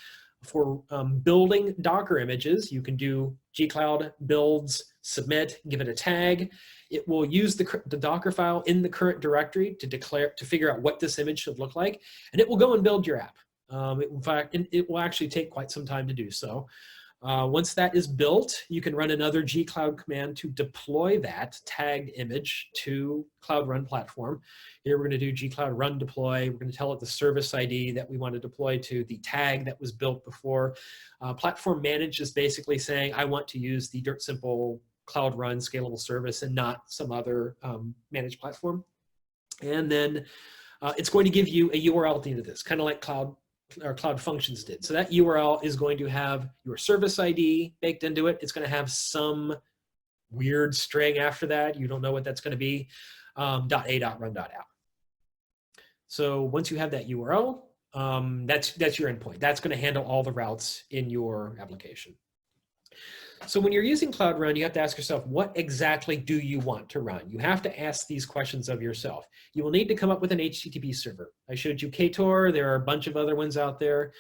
For building Docker images, you can do gcloud builds, submit, give it a tag. It will use the Docker file in the current directory to figure out what this image should look like, and it will go and build your app. In fact, it will actually take quite some time to do so. Once that is built, you can run another gcloud command to deploy that tagged image to Cloud Run platform. Here we're going to do gcloud run deploy. We're going to tell it the service ID that we want to deploy to, the tag that was built before. Platform manage is basically saying, I want to use the dirt simple Cloud Run scalable service and not some other managed platform. And then it's going to give you a URL at the end of this, kind of like Cloud Functions did. So that URL is going to have your service ID baked into it. It's going to have some weird string after that. You don't know what that's going to be, .a.run.app. So once you have that URL, that's your endpoint. That's going to handle all the routes in your application. So when you're using Cloud Run, you have to ask yourself, what exactly do you want to run? You have to ask these questions of yourself. You will need to come up with an HTTP server. I showed you Ktor. There are a bunch of other ones out there.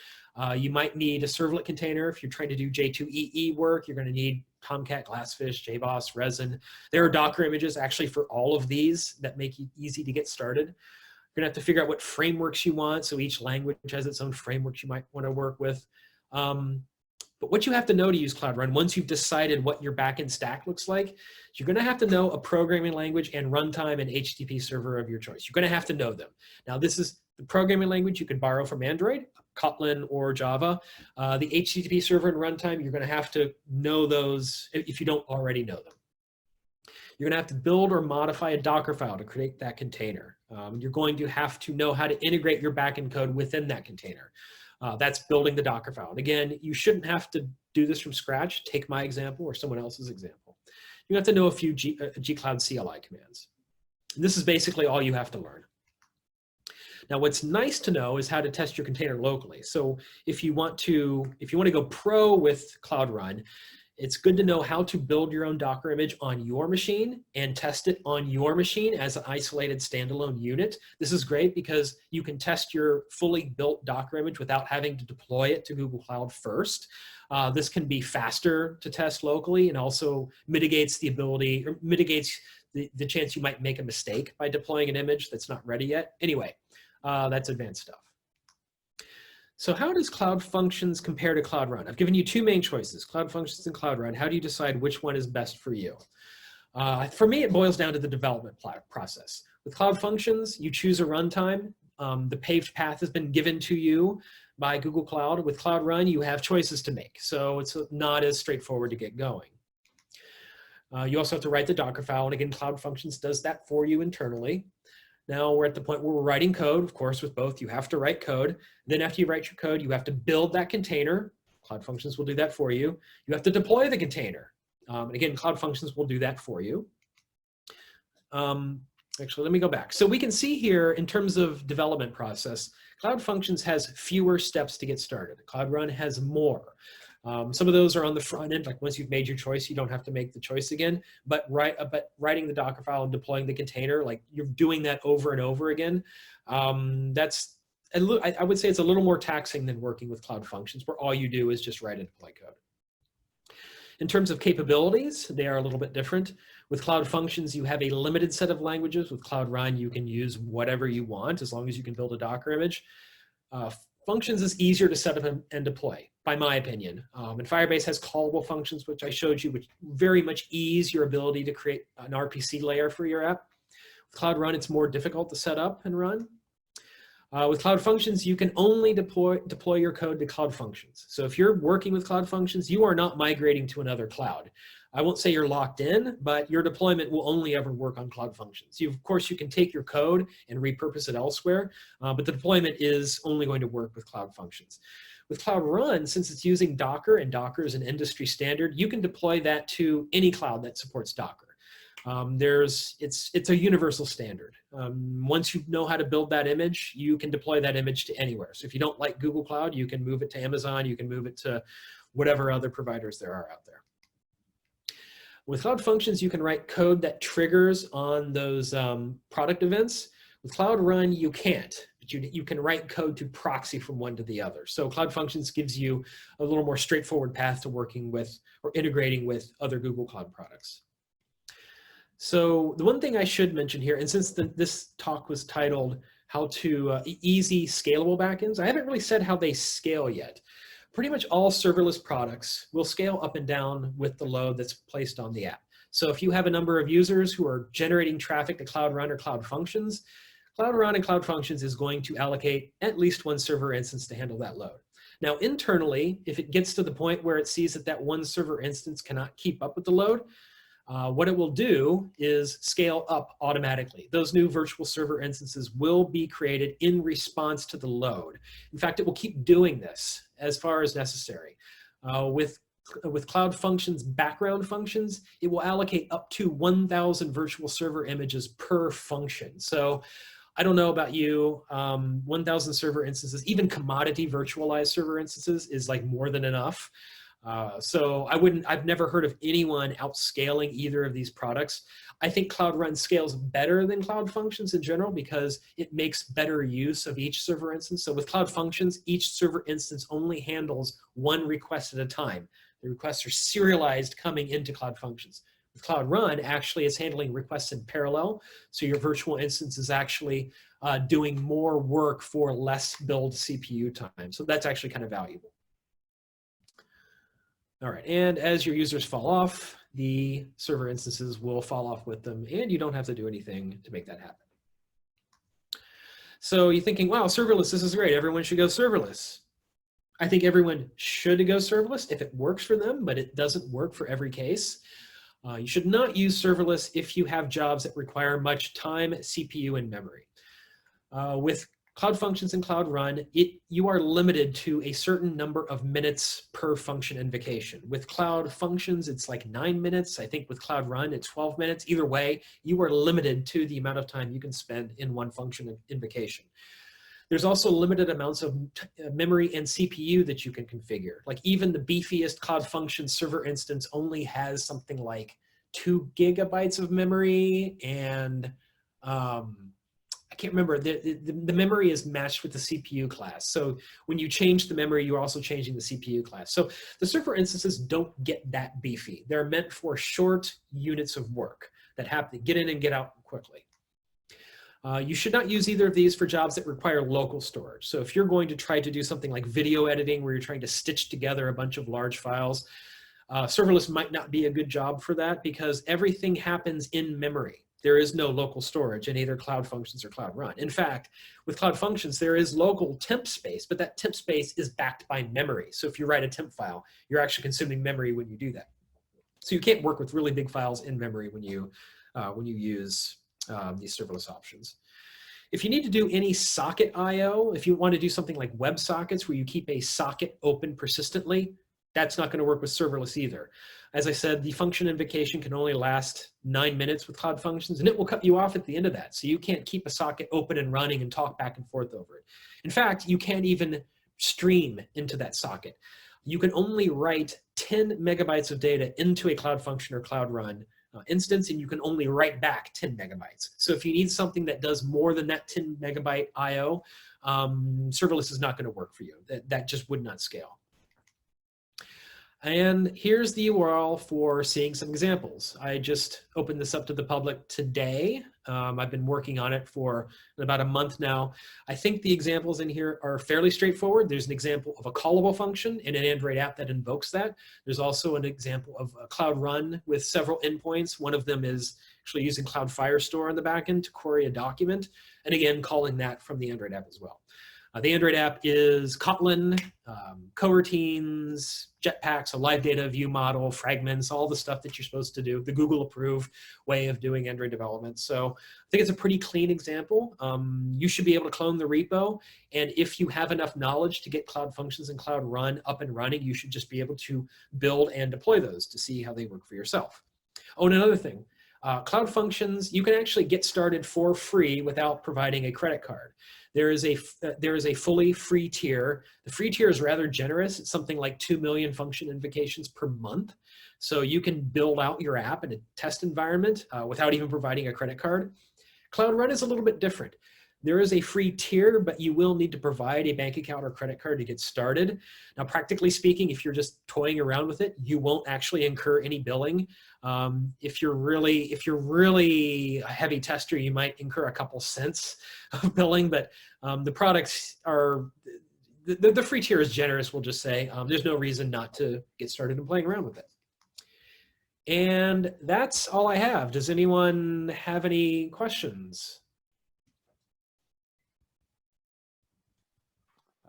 You might need a servlet container. If you're trying to do J2EE work, you're going to need Tomcat, Glassfish, JBoss, Resin. There are Docker images actually for all of these that make it easy to get started. You're going to have to figure out what frameworks you want. So each language has its own frameworks you might want to work with. But what you have to know to use Cloud Run, once you've decided what your backend stack looks like, you're going to have to know a programming language and runtime and HTTP server of your choice. You're going to have to know them. Now, this is the programming language you can borrow from Android, Kotlin, or Java. The HTTP server and runtime, you're going to have to know those if you don't already know them. You're going to have to build or modify a Docker file to create that container. You're going to have to know how to integrate your backend code within that container. That's building the Docker file. And again, you shouldn't have to do this from scratch. Take my example or someone else's example. You have to know a few gcloud CLI commands. And this is basically all you have to learn. Now, what's nice to know is how to test your container locally. So if you want to go pro with Cloud Run, it's good to know how to build your own Docker image on your machine and test it on your machine as an isolated standalone unit. This is great because you can test your fully built Docker image without having to deploy it to Google Cloud first. This can be faster to test locally and also mitigates the ability, or mitigates the chance you might make a mistake by deploying an image that's not ready yet. Anyway, that's advanced stuff. So how does Cloud Functions compare to Cloud Run? I've given you two main choices, Cloud Functions and Cloud Run. How do you decide which one is best for you? For me, it boils down to the development process. With Cloud Functions, you choose a runtime. The paved path has been given to you by Google Cloud. With Cloud Run, you have choices to make. So it's not as straightforward to get going. You also have to write the Docker file. And again, Cloud Functions does that for you internally. Now we're at the point where we're writing code. Of course, with both, you have to write code. Then after you write your code, you have to build that container. Cloud Functions will do that for you. You have to deploy the container. And again, Cloud Functions will do that for you. Actually, let me go back. So we can see here in terms of development process, Cloud Functions has fewer steps to get started. Cloud Run has more. Some of those are on the front end, like once you've made your choice, you don't have to make the choice again. But writing the Docker file and deploying the container, like you're doing that over and over again. That's I would say it's a little more taxing than working with Cloud Functions, where all you do is just write and deploy code. In terms of capabilities, they are a little bit different. With Cloud Functions, you have a limited set of languages. With Cloud Run, you can use whatever you want as long as you can build a Docker image. Functions is easier to set up and deploy, by my opinion. And Firebase has callable functions, which I showed you, which very much ease your ability to create an RPC layer for your app. With Cloud Run, it's more difficult to set up and run. With Cloud Functions, you can only deploy your code to Cloud Functions. So if you're working with Cloud Functions, you are not migrating to another cloud. I won't say you're locked in, but your deployment will only ever work on Cloud Functions. Of course, you can take your code and repurpose it elsewhere, but the deployment is only going to work with Cloud Functions. With Cloud Run, since it's using Docker, and Docker is an industry standard, you can deploy that to any cloud that supports Docker. It's a universal standard. Once you know how to build that image, you can deploy that image to anywhere. So if you don't like Google Cloud, you can move it to Amazon, you can move it to whatever other providers there are out there. With Cloud Functions, you can write code that triggers on those product events. With Cloud Run, you can't, but you can write code to proxy from one to the other. So Cloud Functions gives you a little more straightforward path to working with or integrating with other Google Cloud products. So the one thing I should mention here, and since this talk was titled how to easy scalable backends, I haven't really said how they scale yet. Pretty much all serverless products will scale up and down with the load that's placed on the app. So if you have a number of users who are generating traffic to Cloud Run or Cloud Functions, Cloud Run and Cloud Functions is going to allocate at least one server instance to handle that load. Now internally, if it gets to the point where it sees that that one server instance cannot keep up with the load, what it will do is scale up automatically. Those new virtual server instances will be created in response to the load. In fact, it will keep doing this as far as necessary. With Cloud Functions background functions, it will allocate up to 1,000 virtual server images per function. So I don't know about you, 1,000 server instances, even commodity virtualized server instances is like more than enough. So I've never heard of anyone outscaling either of these products. I think Cloud Run scales better than Cloud Functions in general because it makes better use of each server instance. So with Cloud Functions, each server instance only handles one request at a time. The requests are serialized coming into Cloud Functions. With Cloud Run, actually it's handling requests in parallel. So your virtual instance is actually doing more work for less build CPU time. So that's actually kind of valuable. All right, and as your users fall off, the server instances will fall off with them, and you don't have to do anything to make that happen. So you're thinking, wow, serverless, this is great. Everyone should go serverless. I think everyone should go serverless if it works for them, but it doesn't work for every case. You should not use serverless if you have jobs that require much time, CPU, and memory. With Cloud Functions and Cloud Run, you are limited to a certain number of minutes per function invocation. With Cloud Functions, it's like 9 minutes. I think with Cloud Run, it's 12 minutes. Either way, you are limited to the amount of time you can spend in one function invocation. There's also limited amounts of memory and CPU that you can configure. Like even the beefiest Cloud Functions server instance only has something like 2 gigabytes of memory, and I can't remember, the memory is matched with the CPU class. So when you change the memory, you're also changing the CPU class. So the server instances don't get that beefy. They're meant for short units of work that have to get in and get out quickly. You should not use either of these for jobs that require local storage. So if you're going to try to do something like video editing where you're trying to stitch together a bunch of large files, serverless might not be a good job for that because everything happens in memory. There is no local storage in either Cloud Functions or Cloud Run. In fact, with Cloud Functions, there is local temp space, but that temp space is backed by memory. So if you write a temp file, you're actually consuming memory when you do that. So you can't work with really big files in memory when you use these serverless options. If you need to do any socket I/O, if you want to do something like WebSockets where you keep a socket open persistently, that's not going to work with serverless either. As I said, the function invocation can only last 9 minutes with Cloud Functions, and it will cut you off at the end of that. So you can't keep a socket open and running and talk back and forth over it. In fact, you can't even stream into that socket. You can only write 10 megabytes of data into a Cloud Function or Cloud Run instance, and you can only write back 10 megabytes. So if you need something that does more than that 10 megabyte I/O, serverless is not going to work for you. That just would not scale. And here's the URL for seeing some examples. I just opened this up to the public today. I've been working on it for about a month now. I think the examples in here are fairly straightforward. There's an example of a callable function in an Android app that invokes that. There's also an example of a Cloud Run with several endpoints. One of them is actually using Cloud Firestore on the backend to query a document, and again, calling that from the Android app as well. The Android app is Kotlin, coroutines, jetpacks, a live data view model, fragments, all the stuff that you're supposed to do, the Google approved way of doing Android development. So I think it's a pretty clean example. You should be able to clone the repo. And if you have enough knowledge to get Cloud Functions and Cloud Run up and running, you should just be able to build and deploy those to see how they work for yourself. Oh, and another thing, Cloud Functions, you can actually get started for free without providing a credit card. There is a fully free tier. The free tier is rather generous. It's something like 2 million function invocations per month. So you can build out your app in a test environment without even providing a credit card. Cloud Run is a little bit different. There is a free tier, but you will need to provide a bank account or credit card to get started. Now, practically speaking, if you're just toying around with it, you won't actually incur any billing. If you're really a heavy tester, you might incur a couple cents of billing, but the products are, the free tier is generous, we'll just say. There's no reason not to get started and playing around with it. And that's all I have. Does anyone have any questions?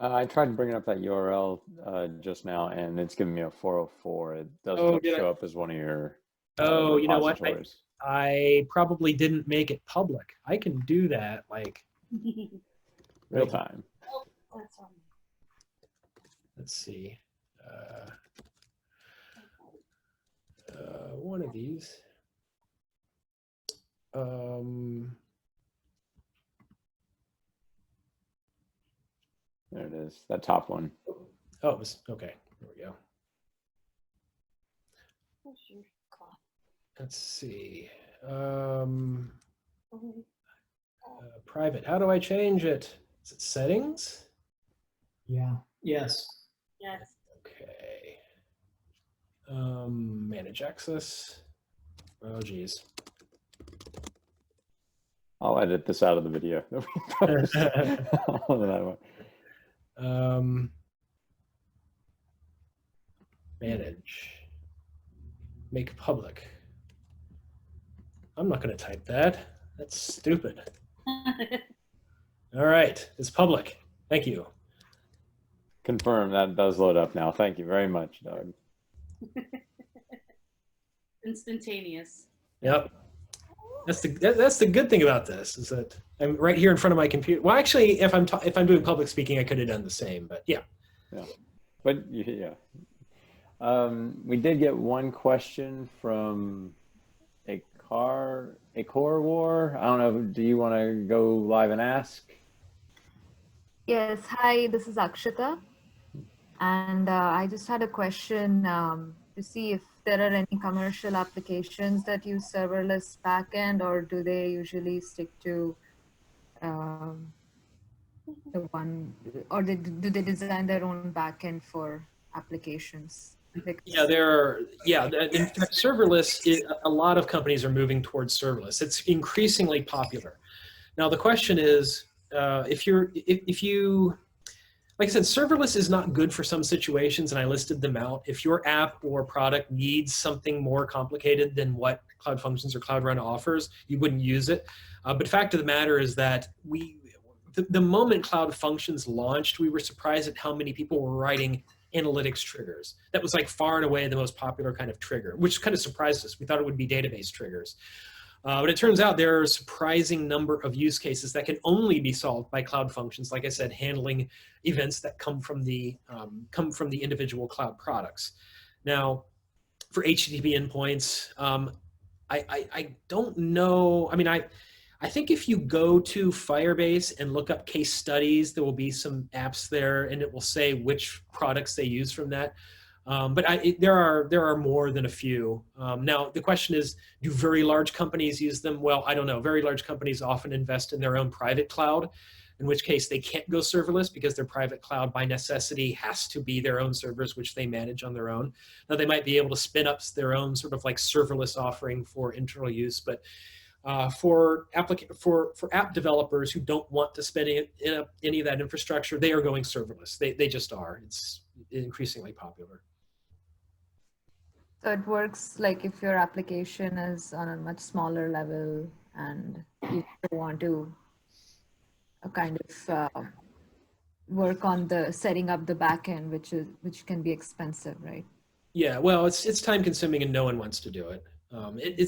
I tried bringing up that URL just now, and it's giving me a 404. It doesn't show up as one of your you know what? repositories. I probably didn't make it public. I can do that, like Real time. Let's see. One of these. There it is, that top one. Oh, it was, okay, there we go. Let's see. Private, how do I change it? Is it settings? Yeah. Yes. Yes. Okay. Manage access. Oh, geez. I'll edit this out of the video. Manage. Make public. I'm not going to type that. That's stupid. All right, it's public. Thank you. Confirm, that does load up now. Thank you very much, Doug. Instantaneous. Yep. That's the good thing about this, is that I'm right here in front of my computer. Well, actually, if I'm doing public speaking, I could have done the same, but yeah. Yeah, but yeah. We did get one question from a core war. I don't know. Do you want to go live and ask? Yes. Hi, this is Akshita, and I just had a question to see if there are any commercial applications that use serverless backend, or do they usually stick to the one, or do they design their own backend for applications? Yeah, in fact, serverless, a lot of companies are moving towards serverless. It's increasingly popular. Now, the question is, if you, like I said, serverless is not good for some situations, and I listed them out. If your app or product needs something more complicated than what Cloud Functions or Cloud Run offers, you wouldn't use it. But fact of the matter is that the moment Cloud Functions launched, we were surprised at how many people were writing analytics triggers. That was like far and away the most popular kind of trigger, which kind of surprised us. We thought it would be database triggers. But it turns out there are a surprising number of use cases that can only be solved by Cloud Functions. Like I said, handling events that come from the individual cloud products. Now, for HTTP endpoints, I don't know. I mean, I think if you go to Firebase and look up case studies, there will be some apps there, and it will say which products they use from that. But there are more than a few. Now, the question is, do very large companies use them? Well, I don't know. Very large companies often invest in their own private cloud, in which case they can't go serverless because their private cloud by necessity has to be their own servers, which they manage on their own. Now, they might be able to spin up their own sort of like serverless offering for internal use, but for app developers who don't want to spend any of that infrastructure, they are going serverless. They just are. It's increasingly popular. So it works like if your application is on a much smaller level and you want to kind of work on the setting up the backend, which can be expensive, right? Yeah, well, it's time consuming and no one wants to do it.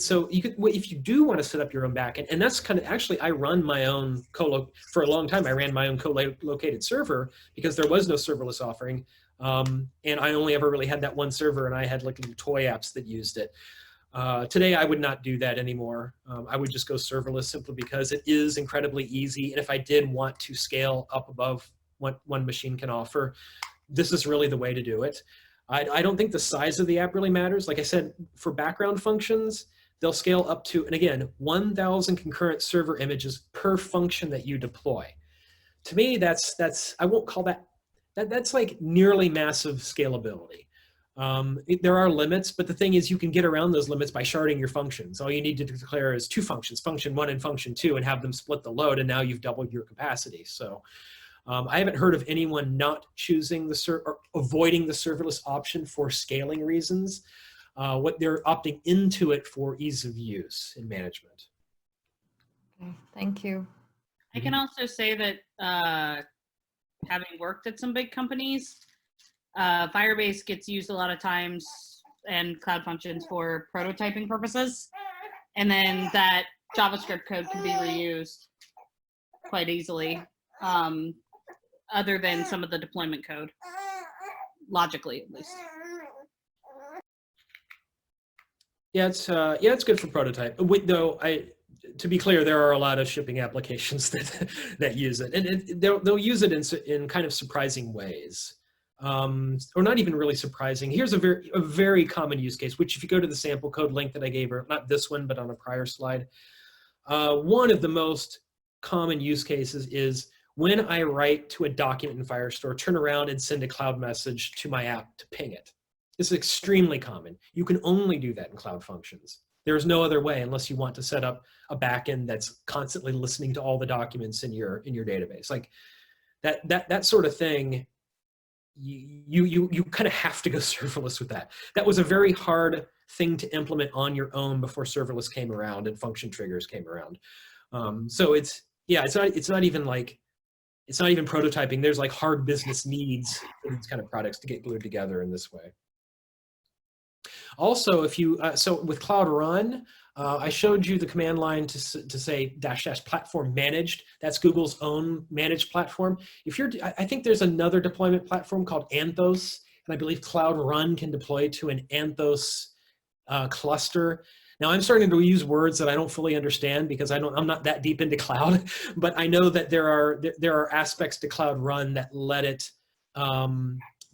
So you could, if you do want to set up your own backend, and that's kind of, actually, I run my own for a long time. I ran my own co-located server because there was no serverless offering. And I only ever really had that one server, and I had like little toy apps that used it. Today, I would not do that anymore. I would just go serverless simply because it is incredibly easy. And if I did want to scale up above what one machine can offer, this is really the way to do it. I don't think the size of the app really matters. Like I said, for background functions, they'll scale up to, and again, 1,000 concurrent server images per function that you deploy. To me, that's I won't call that's like nearly massive scalability. There are limits, but the thing is you can get around those limits by sharding your functions. All you need to declare is 2 functions, function 1 and function 2, and have them split the load, and now you've doubled your capacity. So I haven't heard of anyone not choosing or avoiding the serverless option for scaling reasons. What they're opting into it for ease of use and management. Okay, thank you. I can also say that having worked at some big companies, Firebase gets used a lot of times and Cloud Functions for prototyping purposes. And then that JavaScript code can be reused quite easily, other than some of the deployment code, logically at least. Yeah, it's good for prototype. Though to be clear, there are a lot of shipping applications that use it, and they'll use it in kind of surprising ways, or not even really surprising. Here's a very common use case, which if you go to the sample code link that I gave, or not this one, but on a prior slide, one of the most common use cases is when I write to a document in Firestore, turn around and send a cloud message to my app to ping it. This is extremely common. You can only do that in Cloud Functions. There's no other way unless you want to set up a backend that's constantly listening to all the documents in your database. Like that sort of thing, you kind of have to go serverless with that. That was a very hard thing to implement on your own before serverless came around and function triggers came around. So it's not even prototyping. There's like hard business needs for these kind of products to get glued together in this way. Also, if you so with Cloud Run, I showed you the command line to say -- platform managed. That's Google's own managed platform. If you're, I think there's another deployment platform called Anthos, and I believe Cloud Run can deploy to an Anthos cluster. Now I'm starting to use words that I don't fully understand because I'm not that deep into cloud, but I know that there are aspects to Cloud Run that let it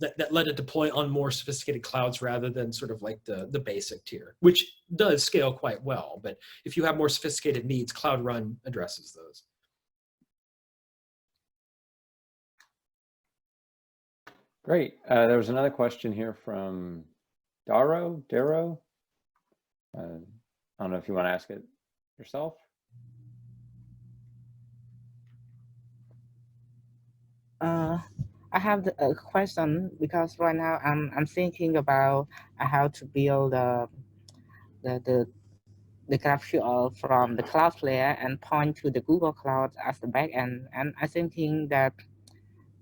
that let it deploy on more sophisticated clouds rather than sort of like the basic tier, which does scale quite well. But if you have more sophisticated needs, Cloud Run addresses those. Great. There was another question here from Darrow. I don't know if you want to ask it yourself. I have a question because right now I'm thinking about how to build the GraphQL from the cloud layer and point to the Google Cloud as the backend. And I'm thinking that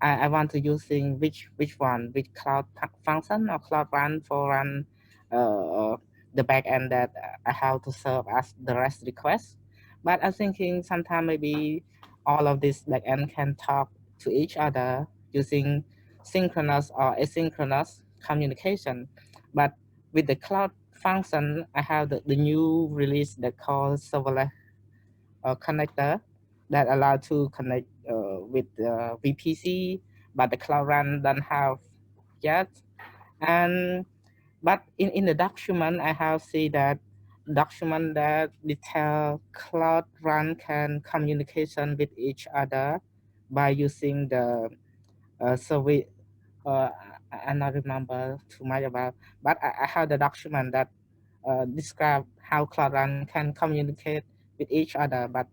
I want to using which cloud function or cloud run for run the backend that I have to serve as the REST request. But I'm thinking sometime maybe all of this backend can talk to each other using synchronous or asynchronous communication. But with the cloud function, I have the new release that called serverless connector that allow to connect with the VPC, but the Cloud Run don't have yet. And but in the document, I have seen that document that detail Cloud Run can communication with each other by using the service. I not remember too much about, but I have the document that describe how Cloud Run can communicate with each other. But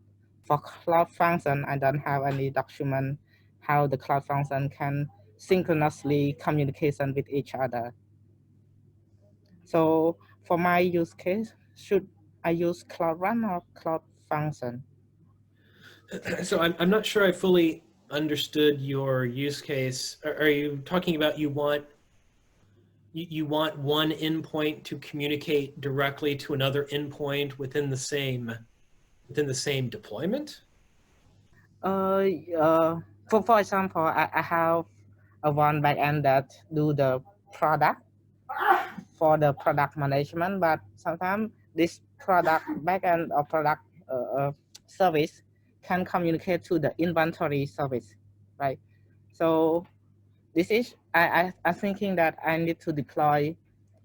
for Cloud Function, I don't have any document how the Cloud Function can synchronously communication with each other. So for my use case, should I use Cloud Run or Cloud Function? So I'm not sure I fully understood your use case. Are you talking about you want one endpoint to communicate directly to another endpoint within the same deployment? For example, I have a one backend that do the product, for the product management, but sometimes this product backend or product service can communicate to the inventory service, right? So this is, I'm thinking that I need to deploy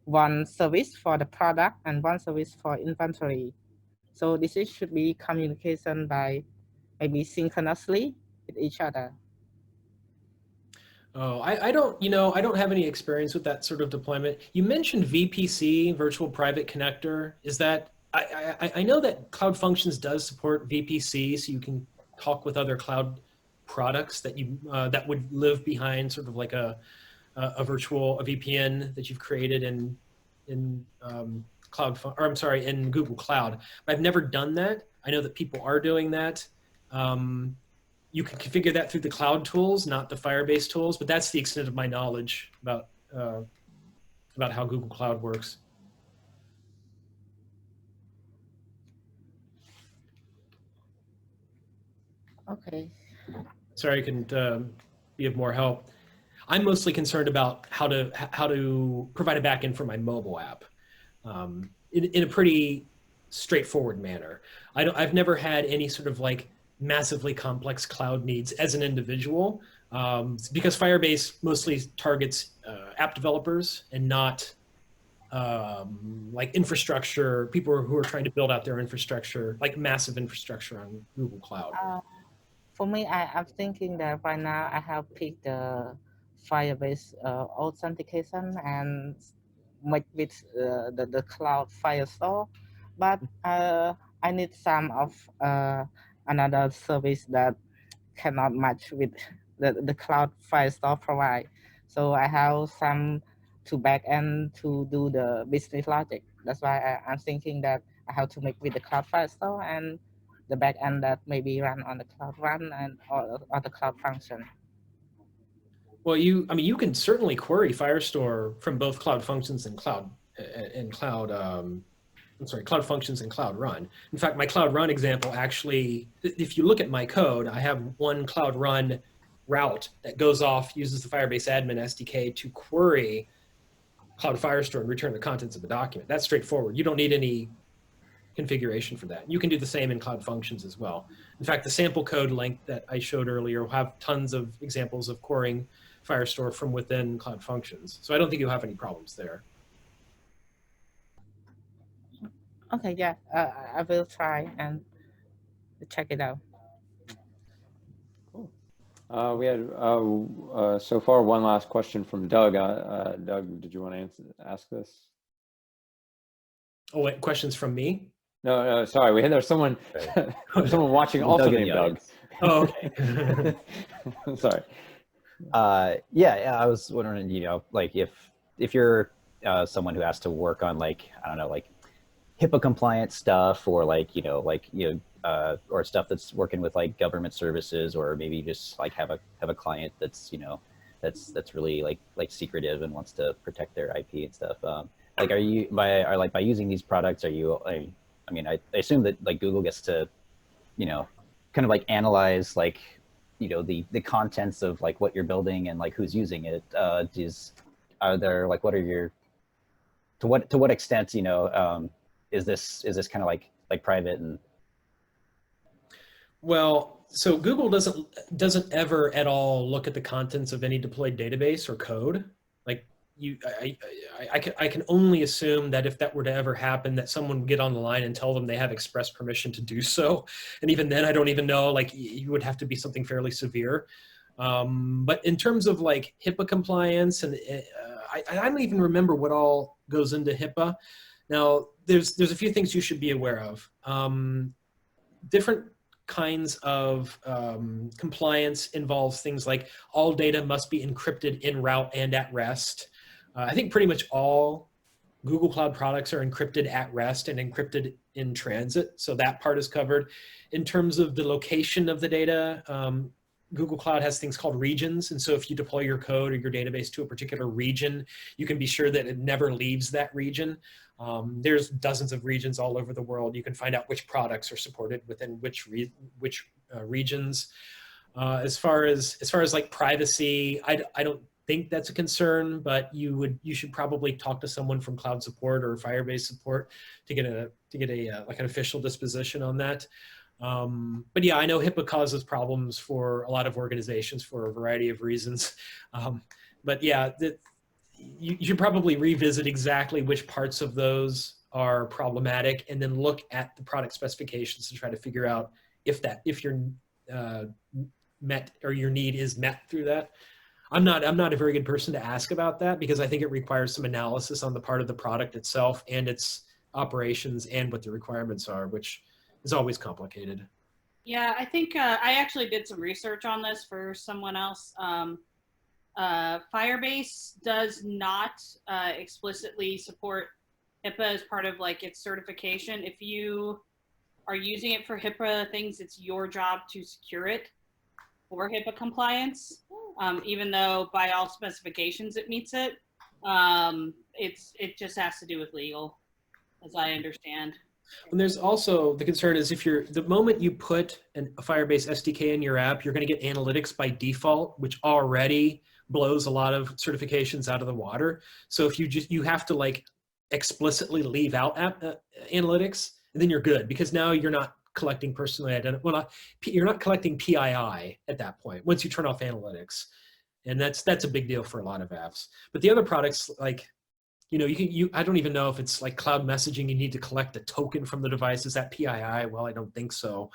one service for the product and one service for inventory. So this is, should be communication by maybe synchronously with each other. Oh, I don't, I don't have any experience with that sort of deployment. You mentioned VPC, Virtual Private Connector. Is that, I know that Cloud Functions does support VPC, so you can talk with other cloud products that you that would live behind sort of like a VPN that you've created in in Google Cloud. But I've never done that. I know that people are doing that. You can configure that through the cloud tools, not the Firebase tools, but that's the extent of my knowledge about how Google Cloud works. Okay. Sorry, I couldn't be of more help. I'm mostly concerned about how to provide a backend for my mobile app in a pretty straightforward manner. I've never had any sort of like massively complex cloud needs as an individual because Firebase mostly targets app developers and not like infrastructure, people who are trying to build out their infrastructure, like massive infrastructure on Google Cloud. For me, I'm thinking that right now I have picked the Firebase authentication and make with the cloud Firestore, but I need some of another service that cannot match with the cloud Firestore provide. So I have some to backend to do the business logic. That's why I'm thinking that I have to make with the cloud Firestore and the backend that maybe run on the cloud run and or the cloud function. Well, you can certainly query Firestore from both Cloud Functions and Cloud Functions and Cloud Run. In fact, my Cloud Run example actually, if you look at my code, I have one Cloud Run route that goes off, uses the Firebase admin SDK to query Cloud Firestore and return the contents of a document. That's straightforward. You don't need any configuration for that. You can do the same in Cloud Functions as well. In fact, the sample code link that I showed earlier will have tons of examples of querying Firestore from within Cloud Functions. So I don't think you'll have any problems there. Okay, yeah, I will try and check it out. Cool. We had so far one last question from Doug. Doug, did you want to ask this? Oh, wait, questions from me? No, sorry. There's someone, someone watching also named Doug. Oh, okay. Sorry. Yeah, I was wondering, like if you're someone who has to work on like, I don't know, like HIPAA compliant stuff or or stuff that's working with like government services, or maybe just like have a client that's, that's really like secretive and wants to protect their IP and stuff. Like, are you by using these products, are you, I mean, I assume that like Google gets to, kind of like analyze like, the contents of like what you're building and like who's using it. Are there like, what are your, to what extent, is this kind of like private? And well, so Google doesn't ever at all look at the contents of any deployed database or code. Like I can only assume that if that were to ever happen, that someone would get on the line and tell them they have express permission to do so. And even then, I don't even know, like you would have to be something fairly severe. But in terms of like HIPAA compliance, and I don't even remember what all goes into HIPAA. Now, there's a few things you should be aware of. Different kinds of compliance involves things like all data must be encrypted en route and at rest. I think pretty much all Google Cloud products are encrypted at rest and encrypted in transit, so that part is covered. In terms of the location of the data, Google Cloud has things called regions, and so if you deploy your code or your database to a particular region, you can be sure that it never leaves that region. There's dozens of regions all over the world. You can find out which products are supported within which regions. As far as like privacy, I don't think that's a concern, but you should probably talk to someone from cloud support or Firebase support to get a like an official disposition on that. But yeah, I know HIPAA causes problems for a lot of organizations for a variety of reasons. But yeah, you should probably revisit exactly which parts of those are problematic, and then look at the product specifications to try to figure out if your met or your need is met through that. I'm not a very good person to ask about that, because I think it requires some analysis on the part of the product itself and its operations and what the requirements are, which is always complicated. Yeah, I think I actually did some research on this for someone else. Firebase does not explicitly support HIPAA as part of like its certification. If you are using it for HIPAA things, it's your job to secure it for HIPAA compliance. Even though by all specifications it meets it, it just has to do with legal, as I understand. And there's also the concern is the moment you put a Firebase SDK in your app, you're going to get analytics by default, which already blows a lot of certifications out of the water. So if you have to like explicitly leave out analytics, and then you're good, because now you're not collecting personally identified. Well, you're not collecting PII at that point once you turn off analytics, and that's a big deal for a lot of apps. But the other products, like I don't even know if it's like cloud messaging. You need to collect a token from the device. Is that PII? Well, I don't think so.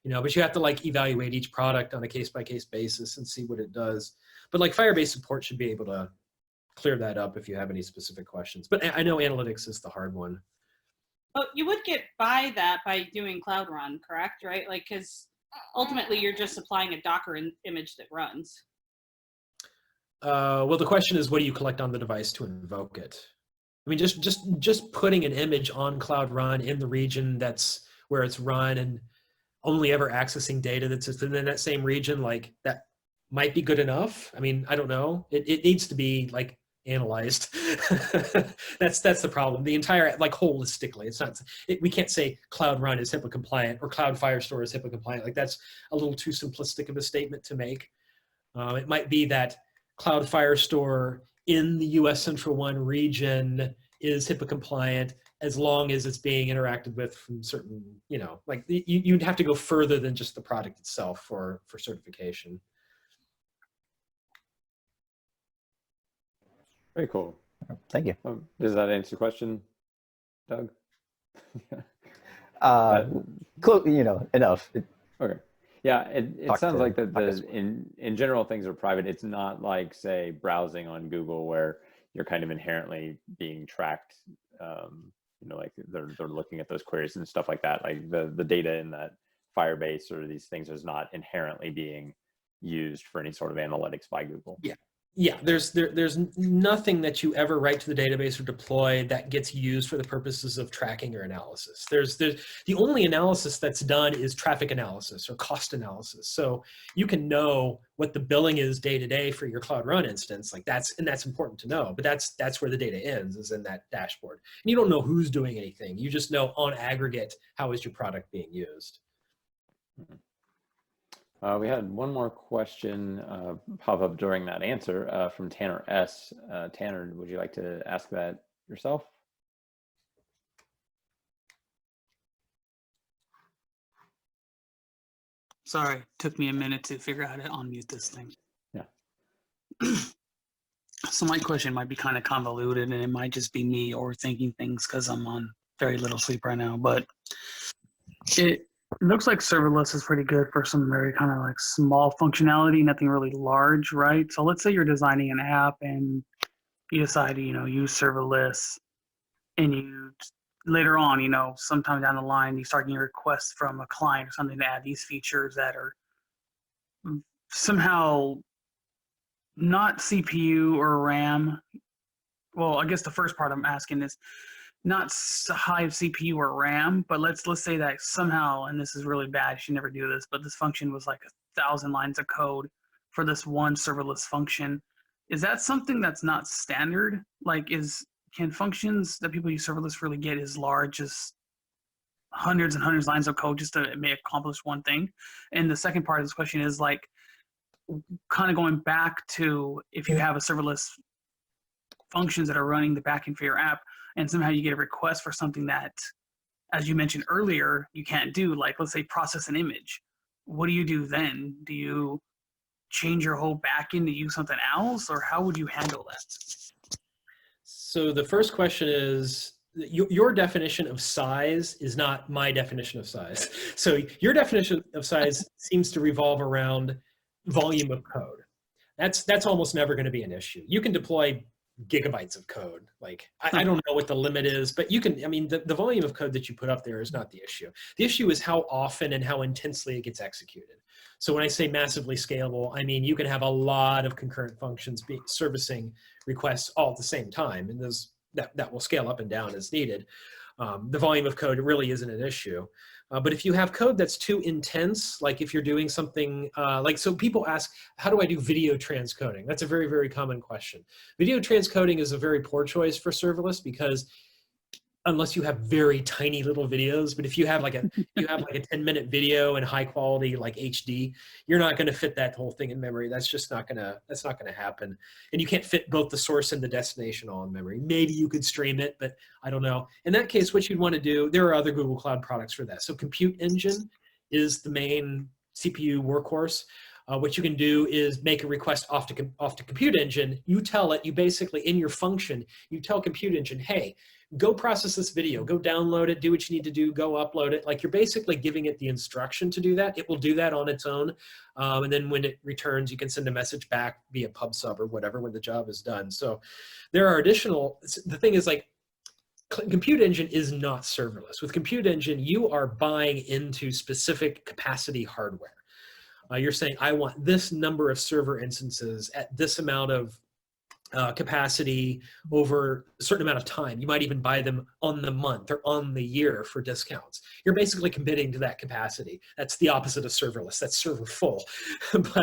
But you have to like evaluate each product on a case-by-case basis and see what it does. But like Firebase support should be able to clear that up if you have any specific questions. But I know analytics is the hard one. But you would get by that by doing Cloud Run, correct? Right? Like, because ultimately you're just supplying a Docker image that runs. Well, the question is, what do you collect on the device to invoke it? I mean, just putting an image on Cloud Run in the region that's where it's run and only ever accessing data that's within that same region, like that might be good enough. I mean, I don't know. It needs to be like analyzed. That's the problem. The entire, like holistically, it's not. We can't say Cloud Run is HIPAA compliant or Cloud Firestore is HIPAA compliant. Like that's a little too simplistic of a statement to make. It might be that Cloud Firestore in the US Central 1 region is HIPAA compliant as long as it's being interacted with from certain, like you'd have to go further than just the product itself for certification. Very cool. Thank you. Does that answer your question, Doug? Enough. Okay. Yeah, it sounds like that in general things are private. It's not like, say, browsing on Google where you're kind of inherently being tracked. Like they're looking at those queries and stuff like that. Like the data in that Firebase or these things is not inherently being used for any sort of analytics by Google. Yeah, there's nothing that you ever write to the database or deploy that gets used for the purposes of tracking or analysis. There's the only analysis that's done is traffic analysis or cost analysis. So you can know what the billing is day to day for your Cloud Run instance, like that's important to know. But that's where the data ends, is in that dashboard. And you don't know who's doing anything. You just know on aggregate how is your product being used. Mm-hmm. We had one more question pop up during that answer from Tanner S. Tanner, would you like to ask that yourself? Sorry, took me a minute to figure out how to unmute this thing. Yeah. So my question might be kind of convoluted, and it might just be me overthinking things because I'm on very little sleep right now, but it looks like serverless is pretty good for some very kind of like small functionality, nothing really large, right? So let's say you're designing an app and you decide to, use serverless, and you later on, sometime down the line, you start getting requests from a client or something to add these features that are somehow not CPU or RAM. Well, I guess the first part I'm asking is not high CPU or RAM, but let's say that somehow, and this is really bad, you should never do this, but this function was like 1,000 lines of code for this one serverless function. Is that something that's not standard? Like, can functions that people use serverless really get as large as hundreds and hundreds of lines of code just to accomplish one thing? And the second part of this question is like, kind of going back to if you have a serverless functions that are running the backend for your app, and somehow you get a request for something that, as you mentioned earlier, you can't do, like let's say process an image. What do you do then? Do you change your whole backend to use something else, or how would you handle that? So the first question is, your definition of size is not my definition of size. So your definition of size seems to revolve around volume of code. That's almost never going to be an issue. You can deploy gigabytes of code. Like, I don't know what the limit is, but you can, I mean, the volume of code that you put up there is not the issue. The issue is how often and how intensely it gets executed. So when I say massively scalable, I mean, you can have a lot of concurrent functions servicing requests all at the same time, and that will scale up and down as needed. The volume of code really isn't an issue. But if you have code that's too intense, like if you're doing something, so people ask, how do I do video transcoding? That's a very, very common question. Video transcoding is a very poor choice for serverless because unless you have very tiny little videos, but if you have like a 10-minute video and high quality like HD, you're not going to fit that whole thing in memory. That's just not going to happen. And you can't fit both the source and the destination all in memory. Maybe you could stream it, but I don't know. In that case, what you'd want to do, there are other Google Cloud products for that. So Compute Engine is the main CPU workhorse. What you can do is make a request off to Compute Engine. You tell it, you basically, in your function, you tell Compute Engine, hey, go process this video, go download it, do what you need to do, go upload it. Like, you're basically giving it the instruction to do that. It will do that on its own. And then when it returns, you can send a message back via PubSub or whatever when the job is done. So there are additional, the thing is, like, Compute Engine is not serverless. With Compute Engine, you are buying into specific capacity hardware. You're saying, I want this number of server instances at this amount of capacity over a certain amount of time. You might even buy them on the month or on the year for discounts. You're basically committing to that capacity. That's the opposite of serverless. That's server full. But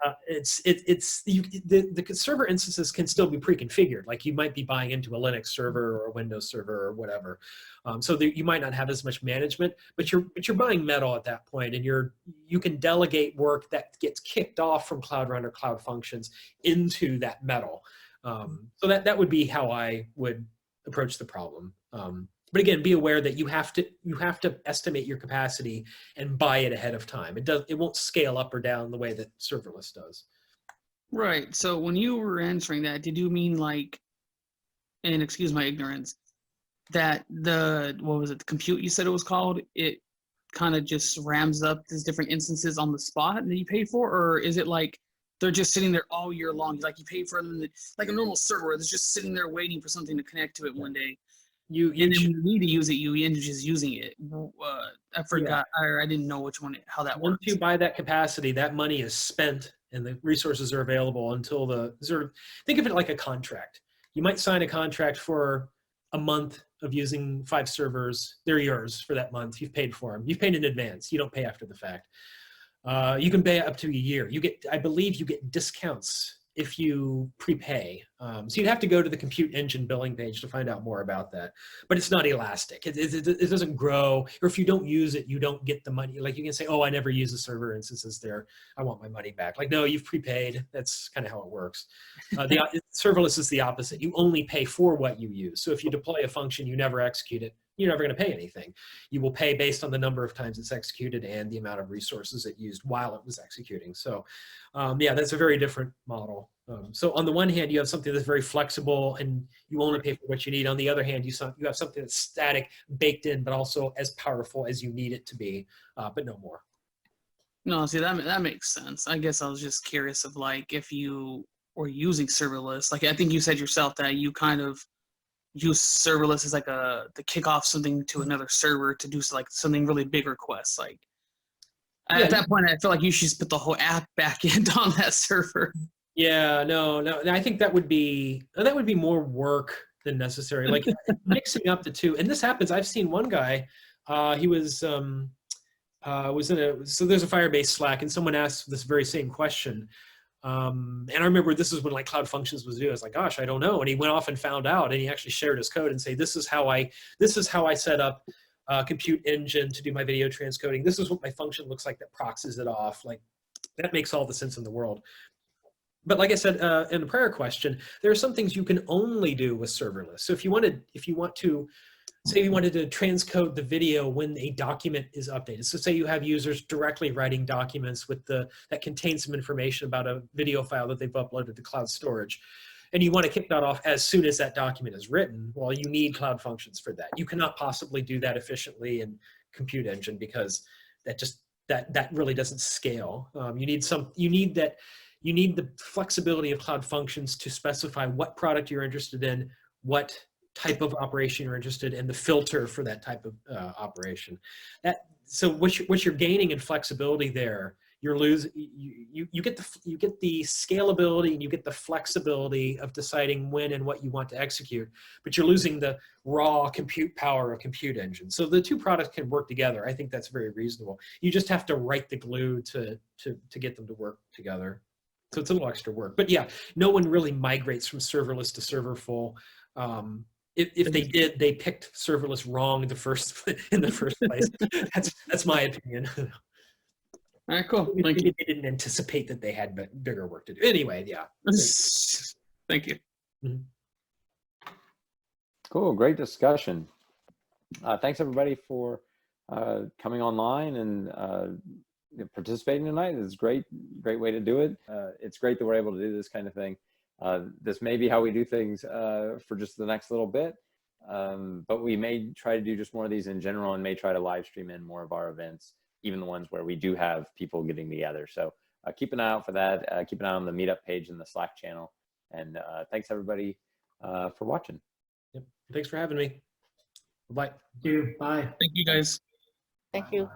the server instances can still be pre-configured. Like, you might be buying into a Linux server or a Windows server or whatever. So you might not have as much management, but you're buying metal at that point, and you can delegate work that gets kicked off from Cloud Run or Cloud Functions into that metal. So that would be how I would approach the problem. But again, be aware that you have to estimate your capacity and buy it ahead of time. It won't scale up or down the way that serverless does. Right. So when you were answering that, did you mean like, and excuse my ignorance, that the compute you said it was called, it kind of just rams up these different instances on the spot that you pay for? Or is it like they're just sitting there all year long? Like, you pay for them, like a normal server that's just sitting there waiting for something to connect to it one day. And then when you need to use it, you end up just using it. I forgot, or I didn't know how that works. Once you buy that capacity, that money is spent and the resources are available until think of it like a contract. You might sign a contract for a month of using 5 servers. They're yours for that month. You've paid for them. You've paid in advance. You don't pay after the fact. You can pay up to a year. I believe you get discounts if you prepay. So you'd have to go to the Compute Engine billing page to find out more about that. But it's not elastic. It doesn't grow. Or if you don't use it, you don't get the money. Like, you can say, oh, I never use the server instances there. I want my money back. Like, no, you've prepaid. That's kind of how it works. Serverless is the opposite. You only pay for what you use. So if you deploy a function, you never execute it, you're never going to pay anything. You will pay based on the number of times it's executed and the amount of resources it used while it was executing. So that's a very different model. So on the one hand, you have something that's very flexible and you only pay for what you need. On the other hand, you have something that's static, baked in, but also as powerful as you need it to be, but no more. No, see, that makes sense. I guess I was just curious of, like, if you were using serverless. Like, I think you said yourself that you kind of use serverless as like to kick off something to another server to do like something really big requests. Like, at that point, I feel like you should just put the whole app back in on that server. Yeah, no. I think that would be more work than necessary. Like, mixing up the two, and this happens. I've seen one guy. He was in so there's a Firebase Slack, and someone asked this very same question. And I remember this is when, like, Cloud Functions was new. I was like, gosh, I don't know. And he went off and found out, and he actually shared his code and say, this is how I set up Compute Engine to do my video transcoding. This is what my function looks like that proxies it off. Like, That makes all the sense in the world. But like I said in the prior question, there are some things you can only do with serverless. So if you want to, say you wanted to transcode the video when a document is updated. So say you have users directly writing documents that contain some information about a video file that they've uploaded to cloud storage, and you want to kick that off as soon as that document is written. Well, you need Cloud Functions for that. You cannot possibly do that efficiently in Compute Engine because that really doesn't scale. You need the flexibility of Cloud Functions to specify what product you're interested in, what type of operation you're interested in, the filter for that type of operation. So what you're gaining in flexibility there, you get the scalability and you get the flexibility of deciding when and what you want to execute, but you're losing the raw compute power of Compute Engine. So the two products can work together. I think that's very reasonable. You just have to write the glue to get them to work together. So it's a little extra work, but yeah, no one really migrates from serverless to serverful. If they did, they picked serverless wrong in the first place. That's my opinion. All right, cool. Thank you. They didn't anticipate that they had bigger work to do. Anyway, yeah. Thank you. Mhm. Cool, great discussion. Thanks everybody for coming online and participating tonight. It's great way to do it. It's great that we're able to do this kind of thing. This may be how we do things for just the next little bit, but we may try to do just more of these in general and may try to live stream in more of our events, even the ones where we do have people getting together. So keep an eye out for that. Keep an eye on the meetup page and the Slack channel. And thanks everybody for watching. Yep. Thanks for having me. Bye. Thank you. Bye. Thank you, guys. Thank you.